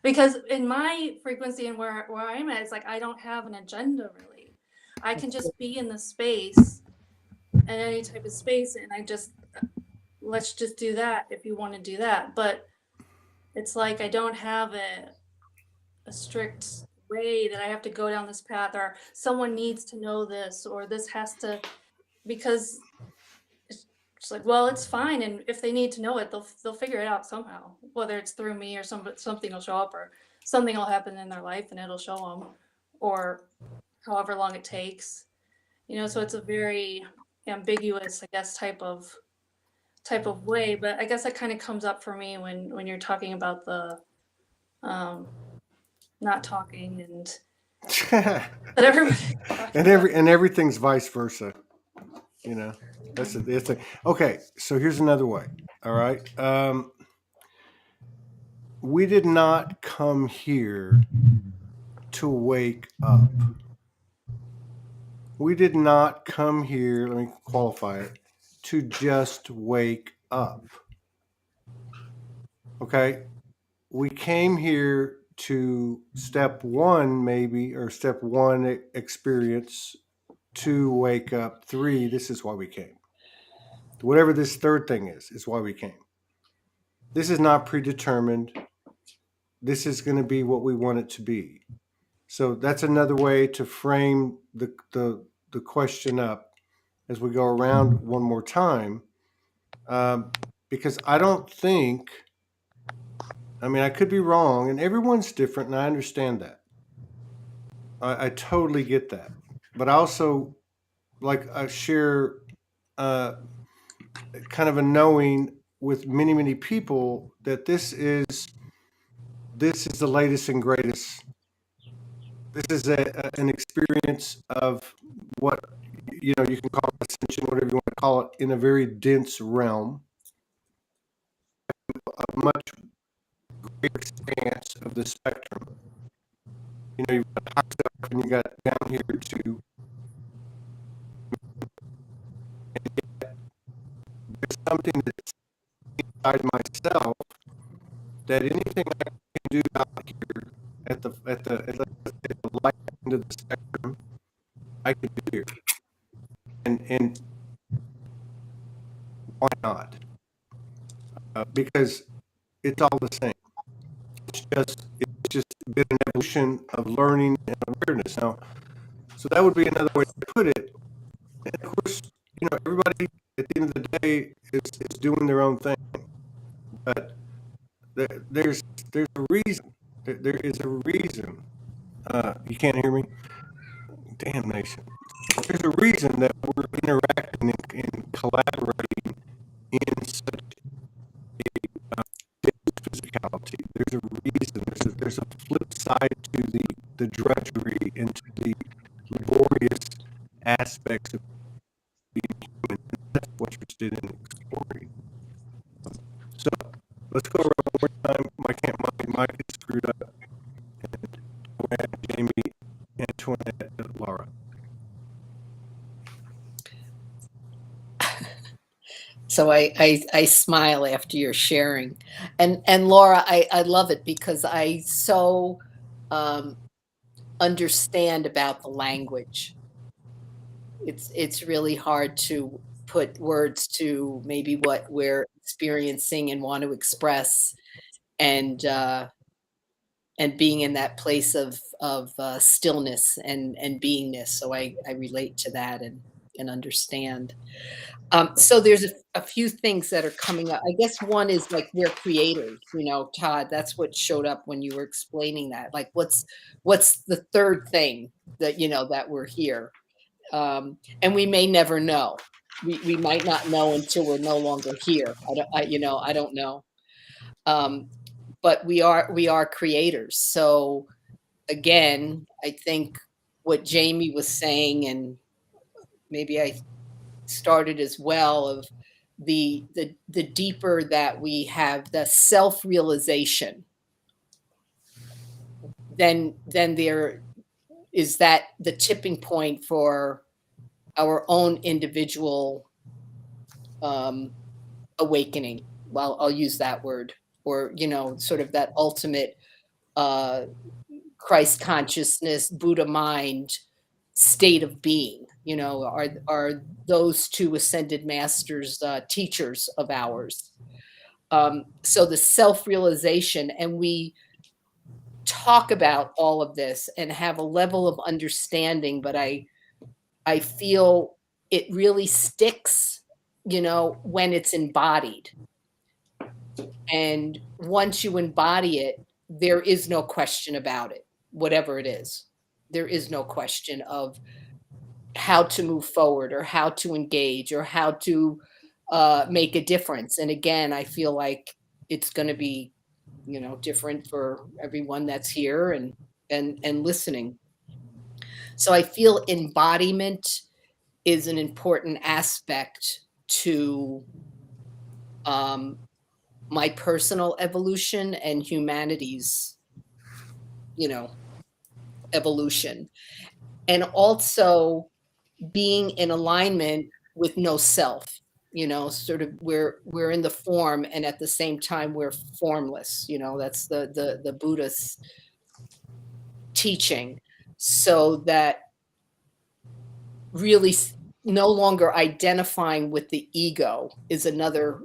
Because in my frequency and where I'm at, it's like I don't have an agenda really. I can just be in the space, in any type of space, and let's just do that if you want to do that. But it's like I don't have a strict way that I have to go down this path, or someone needs to know this, or this has to, because it's like, well, it's fine, and if they need to know it, they'll figure it out somehow, whether it's through me or something will show up, or something will happen in their life and it'll show them, or however long it takes, so it's a very ambiguous, I guess, type of way. But I guess that kind of comes up for me when you're talking about the not talking and but everybody and everything's vice versa. That's a okay. So here's another way. All right. We did not come here to wake up. We did not come here, let me qualify it, to just wake up. Okay? We came here to step one, maybe, or step one experience, 2 wake up, 3, this is why we came. Whatever this third thing is why we came. This is not predetermined. This is going to be what we want it to be. So that's another way to frame the question up as we go around one more time, because I don't think, I could be wrong, and everyone's different, and I understand that. I totally get that. But I also, I share kind of a knowing with many, many people that this is the latest and greatest. This is an experience of what, you can call it ascension, whatever you want to call it, in a very dense realm, a much greater expanse of the spectrum. You've got high stuff and you got down here too. And yet, there's something that's inside myself that anything I can do out here at the light end of the spectrum, I can do here. And why not? Because it's all the same. It's just been an evolution of learning and awareness. Now, so that would be another way to put it. And of course, everybody at the end of the day is doing their own thing. But there's a reason. There is a reason. You can't hear me? Damnation. There's a reason that we're interacting and collaborating in such a physicality. There's a reason. There's a flip side to the drudgery and to the laborious aspects of being human. And that's what you're interested in exploring. So let's go around one more time. My mic is screwed up. And Joanne, Jamie, Antoinette, and Laura. So I smile after you're sharing, and Laura, I love it because I so understand about the language. It's really hard to put words to maybe what we're experiencing and want to express, and being in that place of stillness and beingness. So I relate to that and understand. So there's a few things that are coming up. I guess one is like we're creators, Todd, that's what showed up when you were explaining that. Like what's the third thing that, that we're here? And we may never know. We might not know until we're no longer here. I don't know. But we are creators. So again, I think what Jamie was saying, and maybe I started as well, of the deeper that we have the self-realization, then there is that the tipping point for our own individual awakening. Well, I'll use that word, or sort of that ultimate Christ consciousness, Buddha mind state of being, you know, are those two ascended masters teachers of ours. So the self-realization, and we talk about all of this and have a level of understanding, but I feel it really sticks, you know, when it's embodied. And once you embody it, there is no question about it, whatever it is. There is no question of how to move forward or how to engage or how to make a difference. And again, I feel like it's going to be, you know, different for everyone that's here and listening. So I feel embodiment is an important aspect to my personal evolution and humanity's, you know, evolution. And also being in alignment with no self, you know, sort of we're in the form and at the same time we're formless, you know, that's the Buddha's teaching. So that really no longer identifying with the ego is another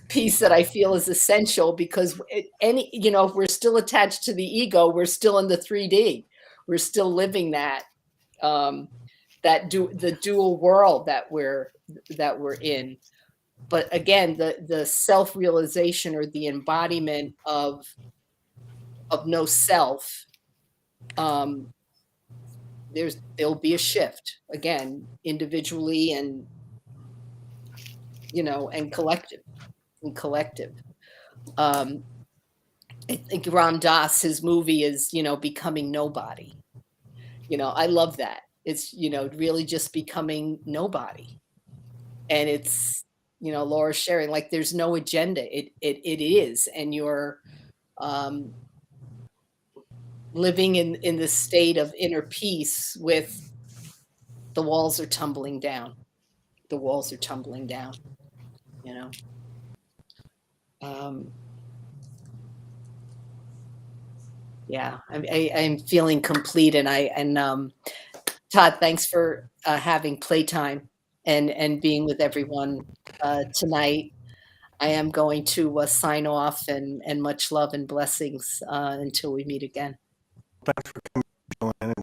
piece that I feel is essential, because you know, if we're still attached to the ego, we're still in the 3D. We're still living that the dual world that we're in. But again, the self-realization or the embodiment of no self, there'll be a shift again, individually and, you know, and collective. I think Ram Dass, his movie is, you know, Becoming Nobody. You know, I love that. It's, you know, really just becoming nobody. And it's, you know, Laura sharing, like, there's no agenda. It is. And you're living in this state of inner peace with the walls are tumbling down. The walls are tumbling down, you know. Yeah, I'm feeling complete, and Todd, thanks for having playtime and being with everyone tonight. I am going to sign off, and much love and blessings until we meet again. Thanks for coming, Joanne, and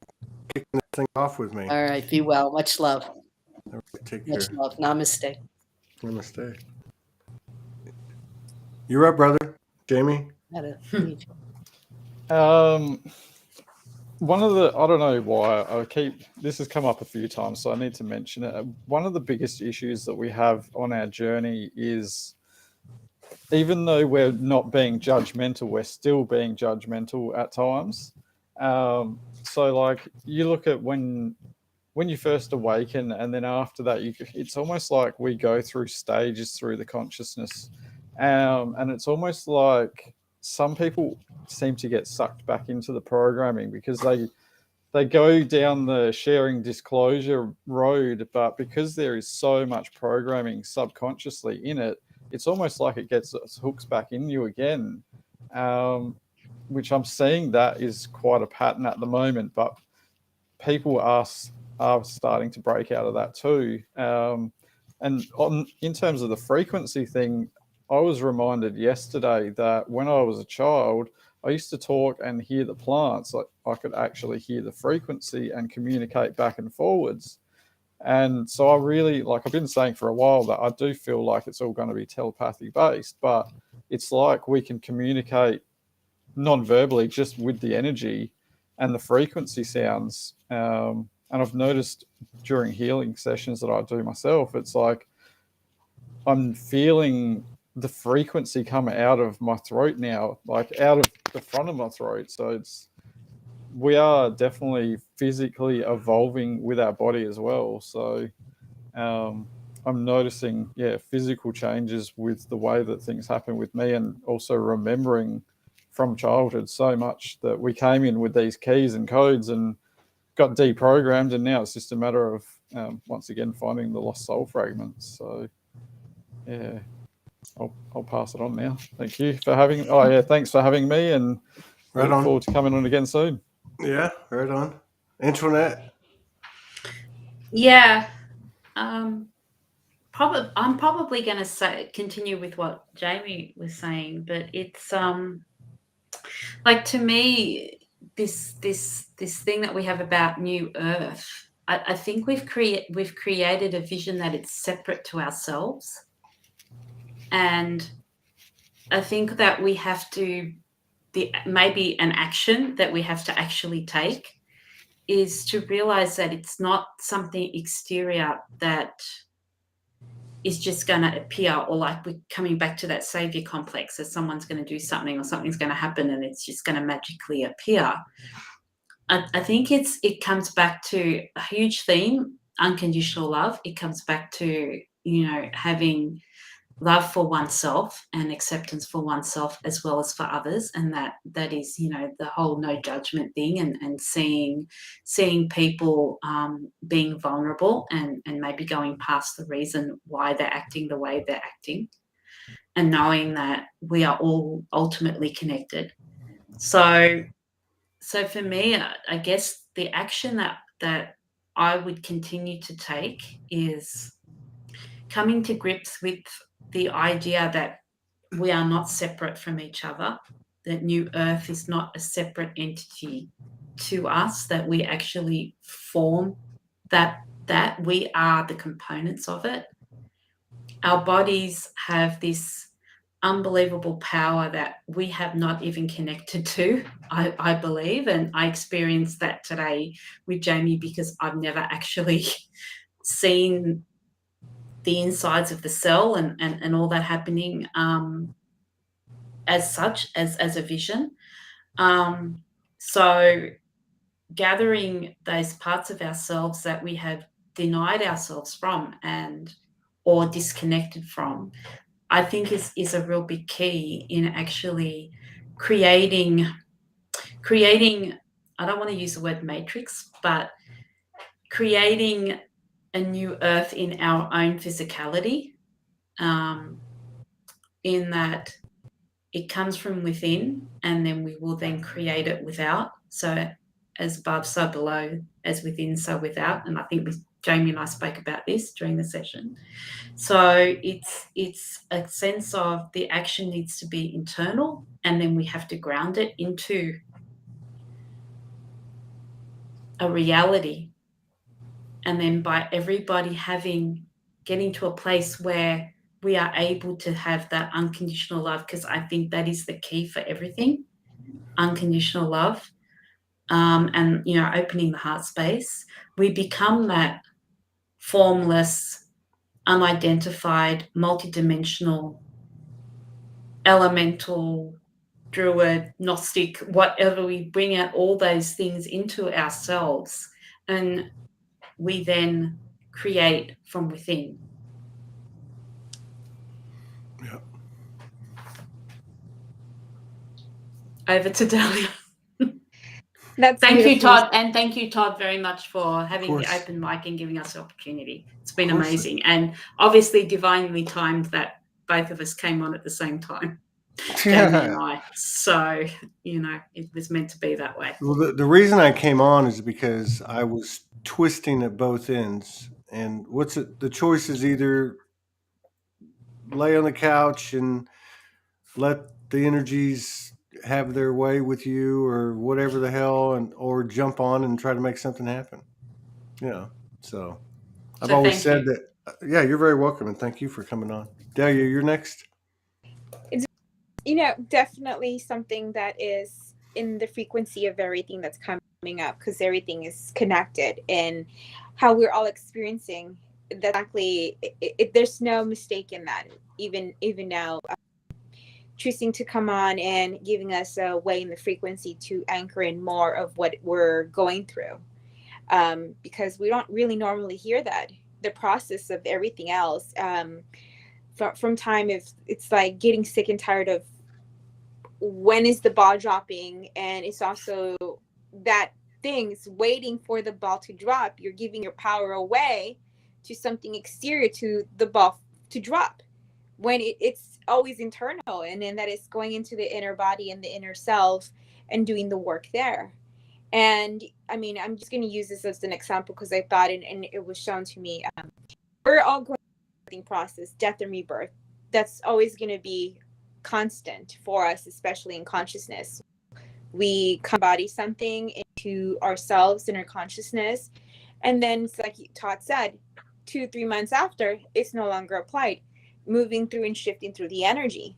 kicking this thing off with me. All right, be well. Much love. All right, take Much care. love. Namaste. Namaste. You're up, brother. Jamie? One of the, I don't know why this has come up a few times, so I need to mention it. One of the biggest issues that we have on our journey is, even though we're not being judgmental, we're still being judgmental at times. So like, you look at when you first awaken, and then after that, it's almost like we go through stages through the consciousness. And it's almost like some people seem to get sucked back into the programming because they go down the sharing disclosure road, but because there is so much programming subconsciously in it, it's almost like it hooks back in you again, which I'm seeing that is quite a pattern at the moment, but people are starting to break out of that too. And in terms of the frequency thing, I was reminded yesterday that when I was a child, I used to talk and hear the plants. Like, I could actually hear the frequency and communicate back and forwards. And so I really, like I've been saying for a while, that I do feel like it's all going to be telepathy based, but it's like we can communicate non-verbally just with the energy and the frequency sounds. And I've noticed during healing sessions that I do myself, it's like I'm feeling the frequency come out of my throat now, like out of the front of my throat. So we are definitely physically evolving with our body as well. So I'm noticing, physical changes with the way that things happen with me, and also remembering from childhood so much that we came in with these keys and codes and got deprogrammed, and now it's just a matter of once again finding the lost soul fragments. So yeah, I'll pass it on now. Thank you for having. Thanks for having me, and look forward to coming on again soon. Yeah, right on. Antoinette? Yeah. I'm probably going to continue with what Jamie was saying, but it's like, to me, this thing that we have about New Earth, I think we've created a vision that it's separate to ourselves, and I think that we have to, maybe an action that we have to actually take is to realize that it's not something exterior that is just going to appear, or like we're coming back to that savior complex, that someone's going to do something or something's going to happen and it's just going to magically appear. I think it comes back to a huge theme, unconditional love. It comes back to, having love for oneself and acceptance for oneself as well as for others, and that is, the whole no judgment thing, and seeing people being vulnerable and maybe going past the reason why they're acting the way they're acting, and knowing that we are all ultimately connected. So for me, I guess the action that I would continue to take is coming to grips with the idea that we are not separate from each other, that New Earth is not a separate entity to us, that we actually form that we are the components of it. Our bodies have this unbelievable power that we have not even connected to, I believe, and I experienced that today with Jamie, because I've never actually seen the insides of the cell and all that happening as such, as a vision. So gathering those parts of ourselves that we have denied ourselves from or disconnected from, I think is a real big key in actually creating, I don't want to use the word matrix, but creating a new earth in our own physicality, in that it comes from within, and then we will then create it without. So as above, so below, as within, so without. And I think Jamie and I spoke about this during the session. So it's a sense of the action needs to be internal, and then we have to ground it into a reality. And then by everybody getting to a place where we are able to have that unconditional love, because I think that is the key for everything, unconditional love, and, opening the heart space, we become that formless, unidentified, multidimensional, elemental, druid, gnostic, whatever. We bring out all those things into ourselves, and we then create from within. Yeah. Over to Dahlia. That's Thank you, beautiful. Todd, and thank you, Todd, very much for having the open mic and giving us the opportunity. It's been amazing, and obviously divinely timed that both of us came on at the same time, Jamie and I. So, it was meant to be that way. Well, the reason I came on is because I was twisting at both ends, and the choice is either lay on the couch and let the energies have their way with you, or whatever the hell, or jump on and try to make something happen. So I've always said that. Yeah, you're very welcome, and thank you for coming on. Dahlia, you're next. It's definitely something that is in the frequency of everything that's coming up, because everything is connected, and how we're all experiencing that. Exactly, there's no mistake in that. Even now, choosing to come on and giving us a way in the frequency to anchor in more of what we're going through, because we don't really normally hear that. The process of everything else, from time, if it's like getting sick and tired of when is the ball dropping, and it's also that things waiting for the ball to drop. You're giving your power away to something exterior to the ball to drop, when it's always internal, and then that is going into the inner body and the inner self and doing the work there. And I mean, I'm just going to use this as an example because I thought and it was shown to me. We're all going through the process, death and rebirth. That's always going to be constant for us, especially in consciousness. We embody something into ourselves and our consciousness, and then it's like Todd said, 2-3 months after, it's no longer applied, moving through and shifting through the energy.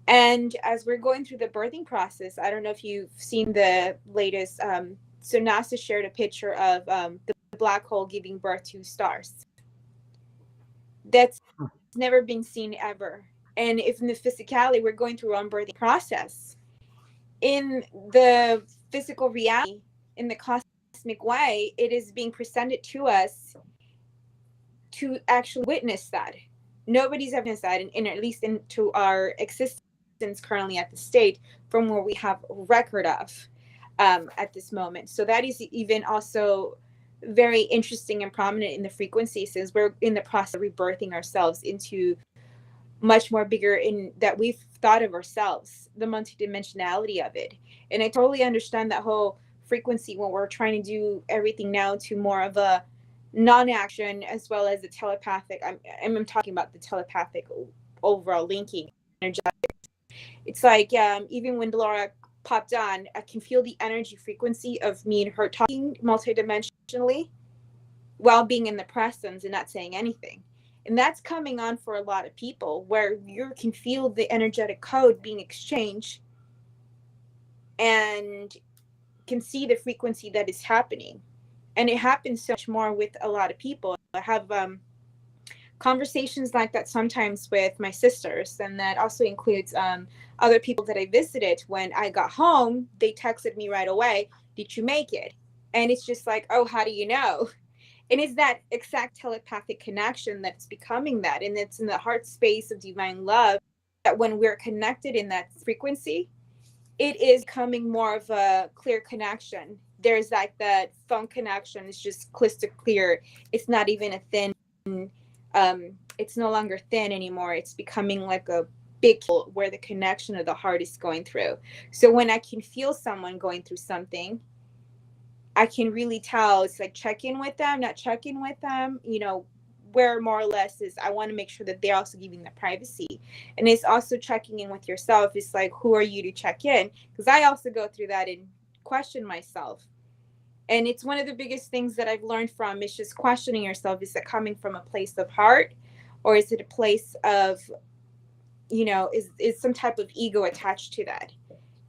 And as we're going through the birthing process, I don't know if you've seen the latest, so NASA shared a picture of the black hole giving birth to stars. That's never been seen ever. And if in the physicality, we're going through our own birthing process, in the physical reality, in the cosmic way, it is being presented to us to actually witness that. Nobody's ever witnessed that, and at least into our existence currently at the state from where we have record of at this moment. So that is even also very interesting and prominent in the frequency, since we're in the process of rebirthing ourselves into much more bigger in that we've thought of ourselves, the multidimensionality of it. And I totally understand that whole frequency when we're trying to do everything now to more of a non-action as well as the telepathic. I'm talking about the telepathic overall linking energetic. It's like even when Laura popped on, I can feel the energy frequency of me and her talking multidimensionally while being in the presence and not saying anything. And that's coming on for a lot of people, where you can feel the energetic code being exchanged and can see the frequency that is happening. And it happens so much more with a lot of people. I have conversations like that sometimes with my sisters, and that also includes other people that I visited. When I got home, they texted me right away, "Did you make it?" And it's just like, oh, how do you know? And it's that exact telepathic connection that's becoming that. And it's in the heart space of divine love that when we're connected in that frequency, it is becoming more of a clear connection. There's like that phone connection. It's just crystal clear. It's not even a thin, it's no longer thin anymore. It's becoming like a big hole where the connection of the heart is going through. So when I can feel someone going through something, I can really tell. It's like check in with them, not check in with them, you know, where more or less is I want to make sure that they're also giving the privacy. And it's also checking in with yourself. It's like, who are you to check in? Because I also go through that and question myself. And it's one of the biggest things that I've learned from is just questioning yourself. Is it coming from a place of heart, or is it a place of, you know, is some type of ego attached to that?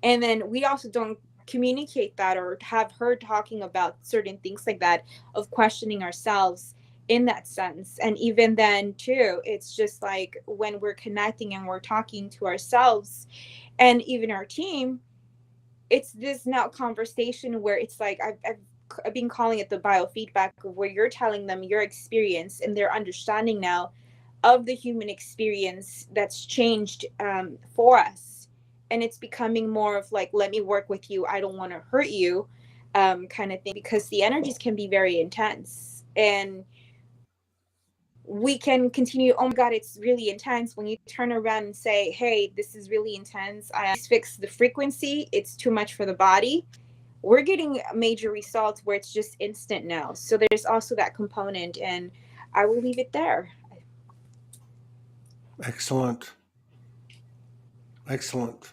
And then we also don't communicate that or have heard talking about certain things like that, of questioning ourselves in that sense. And even then too, it's just like when we're connecting and we're talking to ourselves and even our team, it's this now conversation where it's like I've been calling it the biofeedback, of where you're telling them your experience and their understanding now of the human experience that's changed for us. And it's becoming more of like, let me work with you, I don't want to hurt you, kind of thing, because the energies can be very intense. And we can continue, oh my God, it's really intense. When you turn around and say, hey, this is really intense, I fix the frequency, it's too much for the body, we're getting major results where it's just instant now. So there's also that component, and I will leave it there. Excellent. Excellent.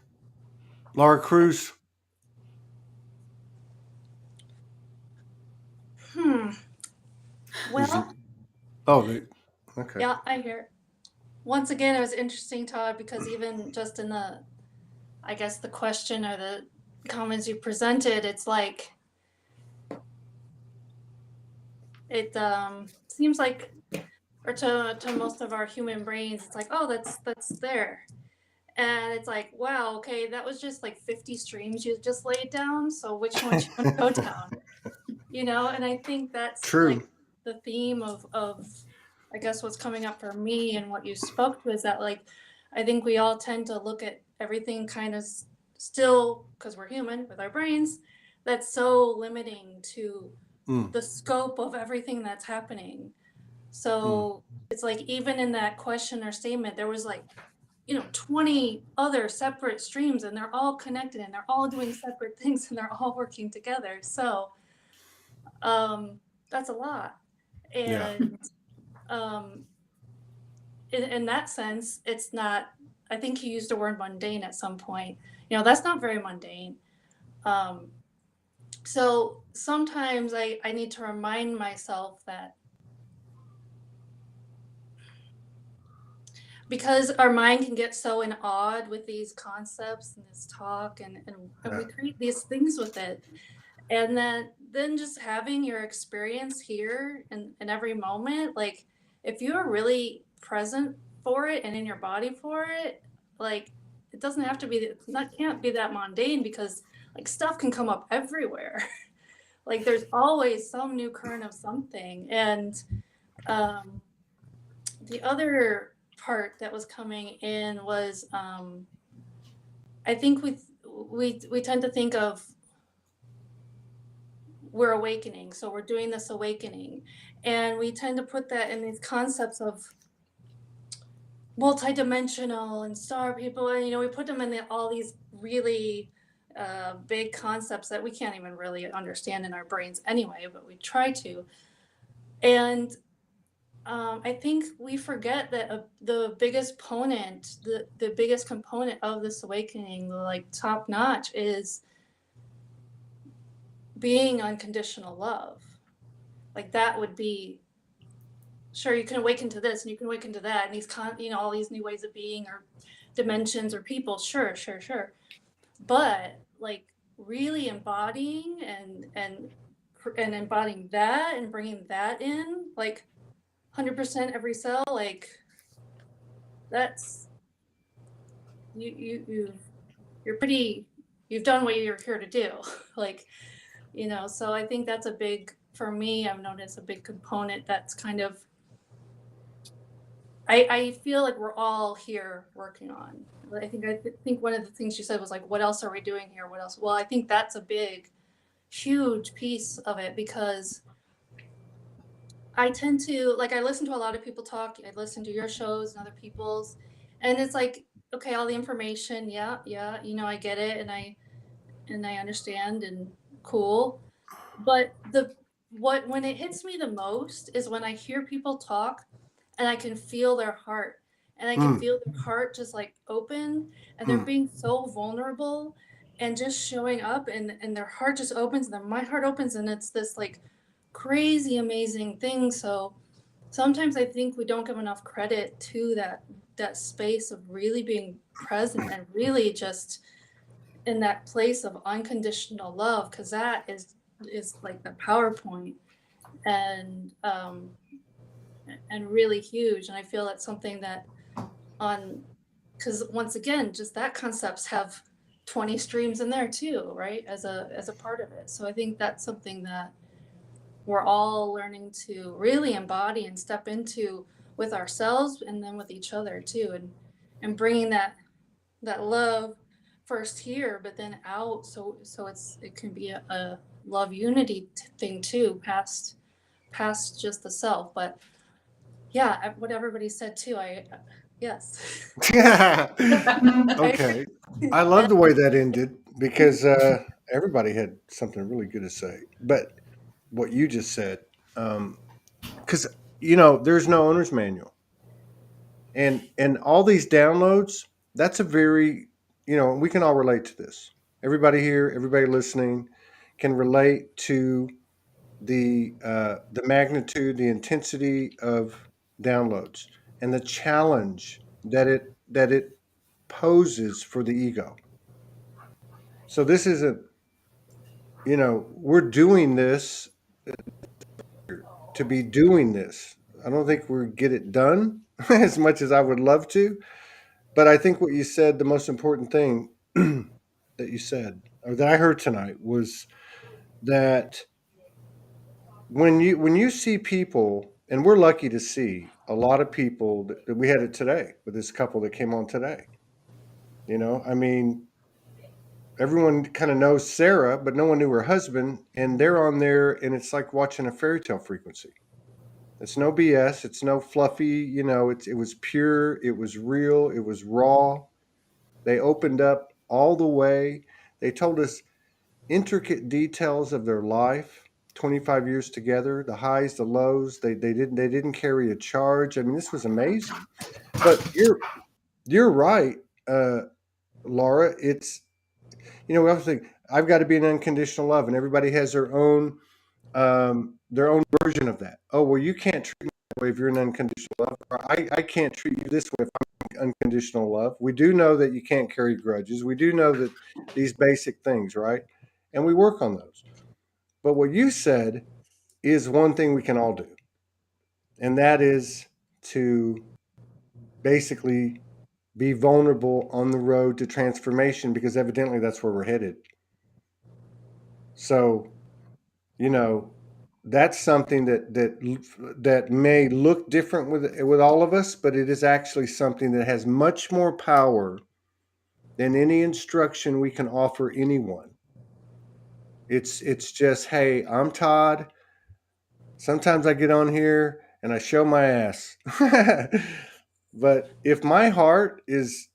Laura Cruz. Well, okay. yeah, I hear. Once again, it was interesting, Todd, because even just in the, I guess, the question or the comments you presented, it's like, it seems like, or to most of our human brains, it's like, oh, that's there. And it's like, wow, okay, that was just like 50 streams you just laid down. So which one do you want to go down? You know, and I think that's true. Like the theme of I guess what's coming up for me and what you spoke to is that, like, I think we all tend to look at everything kind of still, because we're human with our brains, that's so limiting to the scope of everything that's happening. So it's like, even in that question or statement, there was like, 20 other separate streams, and they're all connected and they're all doing separate things and they're all working together. So That's a lot. Yeah. And in that sense, it's not, I think you used the word mundane at some point. That's not very mundane. So sometimes I need to remind myself that because our mind can get so in awe with these concepts and this talk, and we create these things with it. And then just having your experience here in every moment, like if you are really present for it and in your body for it, like it doesn't have to be that can't be that mundane, because like stuff can come up everywhere. Like there's always some new current of something. And the other part that was coming in was I think we tend to think of we're awakening, so we're doing this awakening, and we tend to put that in these concepts of multidimensional and star people, and we put them in all these really big concepts that we can't even really understand in our brains anyway, but we try to. And I think we forget that the biggest component of this awakening, like top notch, is being unconditional love. Like that would be, sure, you can awaken to this and you can awaken to that, and these all these new ways of being or dimensions or people, sure. But like really embodying and embodying that and bringing that in, like 100% every cell, like that's you're pretty, you've done what you're here to do. Like, so I think that's a big, for me, I've noticed a big component that's kind of, I feel like we're all here working on. I think one of the things you said was like, what else are we doing here? What else? Well, I think that's a big, huge piece of it, because I tend to, like, I listen to a lot of people talk. I listen to your shows and other people's, and it's like, okay, all the information, yeah, I get it, and I understand, and cool. But when it hits me the most is when I hear people talk and I can feel their heart, and I can feel their heart just like open, and they're being so vulnerable and just showing up, and their heart just opens, and then my heart opens, and it's this like crazy amazing thing. So sometimes I think we don't give enough credit to that space of really being present and really just in that place of unconditional love, because that is like the PowerPoint, and really huge. And I feel that's something that because once again, just that concepts have 20 streams in there too, right, as a part of it. So I think that's something that we're all learning to really embody and step into with ourselves, and then with each other too, and bringing that love first here, but then out, so it can be a love unity thing too, past just the self. But yeah, what everybody said too, yes. Okay. I love the way that ended, because everybody had something really good to say. But what you just said, because there's no owner's manual, and all these downloads. That's a very, we can all relate to this. Everybody here, everybody listening, can relate to the magnitude, the intensity of downloads, and the challenge that it poses for the ego. So this isn't, we're doing this to be doing this. I don't think we get it done as much as I would love to, but I think what you said, the most important thing that you said, or that I heard tonight, was that when you see people, and we're lucky to see a lot of people that we had it today with this couple that came on today. I mean, everyone kind of knows Sarah, but no one knew her husband, and they're on there, and it's like watching a fairy tale frequency. It's no BS. It's no fluffy. It was pure. It was real. It was raw. They opened up all the way. They told us intricate details of their life. 25 years together, the highs, the lows. They didn't carry a charge. I mean, this was amazing. But you're right, Laura. It's, we often think I've got to be an unconditional love, and everybody has their own version of that. Oh, well, you can't treat me that way if you're an unconditional love. Or I can't treat you this way if I'm unconditional love. We do know that you can't carry grudges. We do know that these basic things, right? And we work on those. But what you said is one thing we can all do, and that is to basically be vulnerable on the road to transformation, because evidently that's where we're headed. So, that's something that may look different with all of us, but it is actually something that has much more power than any instruction we can offer anyone. It's just, hey, I'm Todd. Sometimes I get on here and I show my ass. But if my heart is,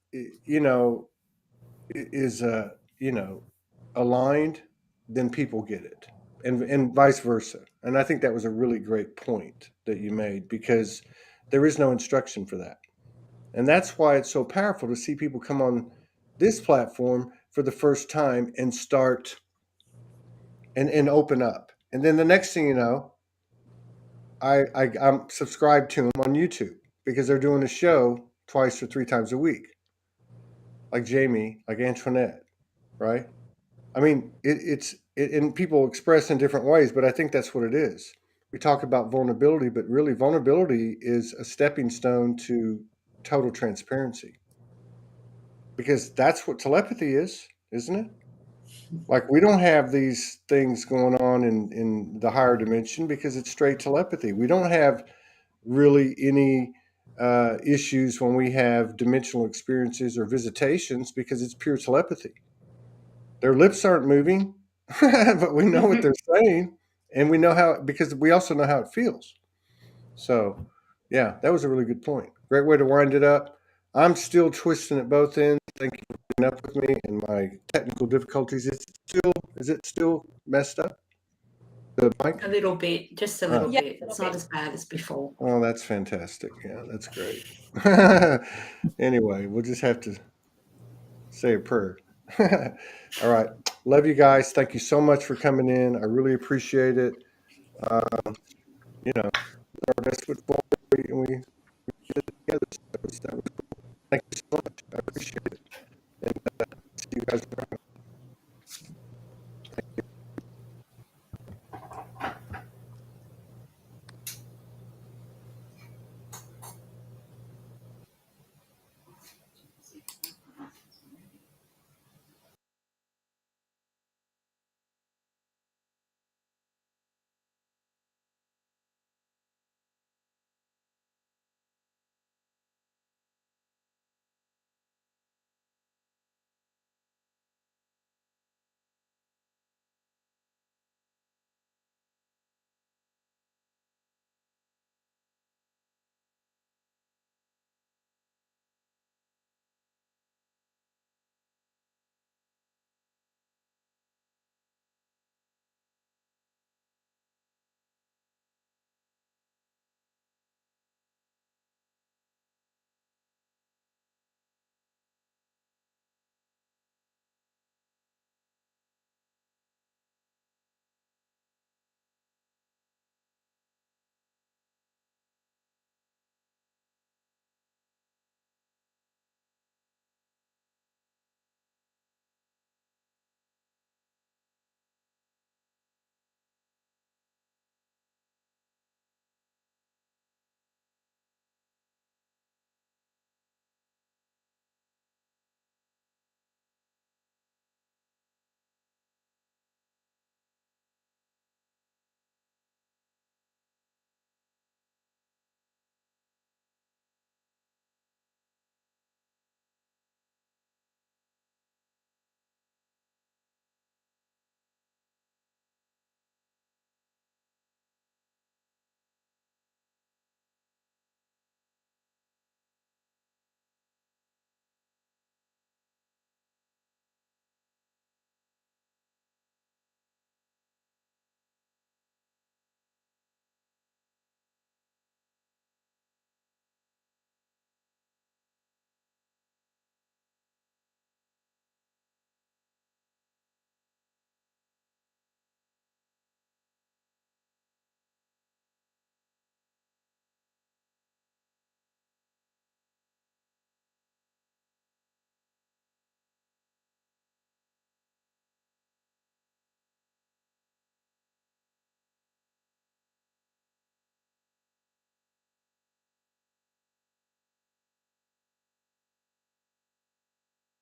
aligned, then people get it, and vice versa. And I think that was a really great point that you made, because there is no instruction for that. And that's why it's so powerful to see people come on this platform for the first time and start and open up. And then the next thing you know, I'm subscribed to them on YouTube, because they're doing a show twice or three times a week, like Jamie, like Antoinette, right? I mean, and people express in different ways, but I think that's what it is. We talk about vulnerability, but really vulnerability is a stepping stone to total transparency, because that's what telepathy is, isn't it? Like, we don't have these things going on in the higher dimension because it's straight telepathy. We don't have really any issues when we have dimensional experiences or visitations, because it's pure telepathy. Their lips aren't moving, but we know what they're saying, and we know how, because we also know how it feels. So, yeah, that was a really good point. Great way to wind it up. I'm still twisting at both ends. Thank you for putting up with me and my technical difficulties. Is it still messed up? The mic? A little bit, just a little bit. It's not as bad as before. Oh, that's fantastic. Yeah, that's great. Anyway, we'll just have to say a prayer. All right. Love you guys. Thank you so much for coming in. I really appreciate it.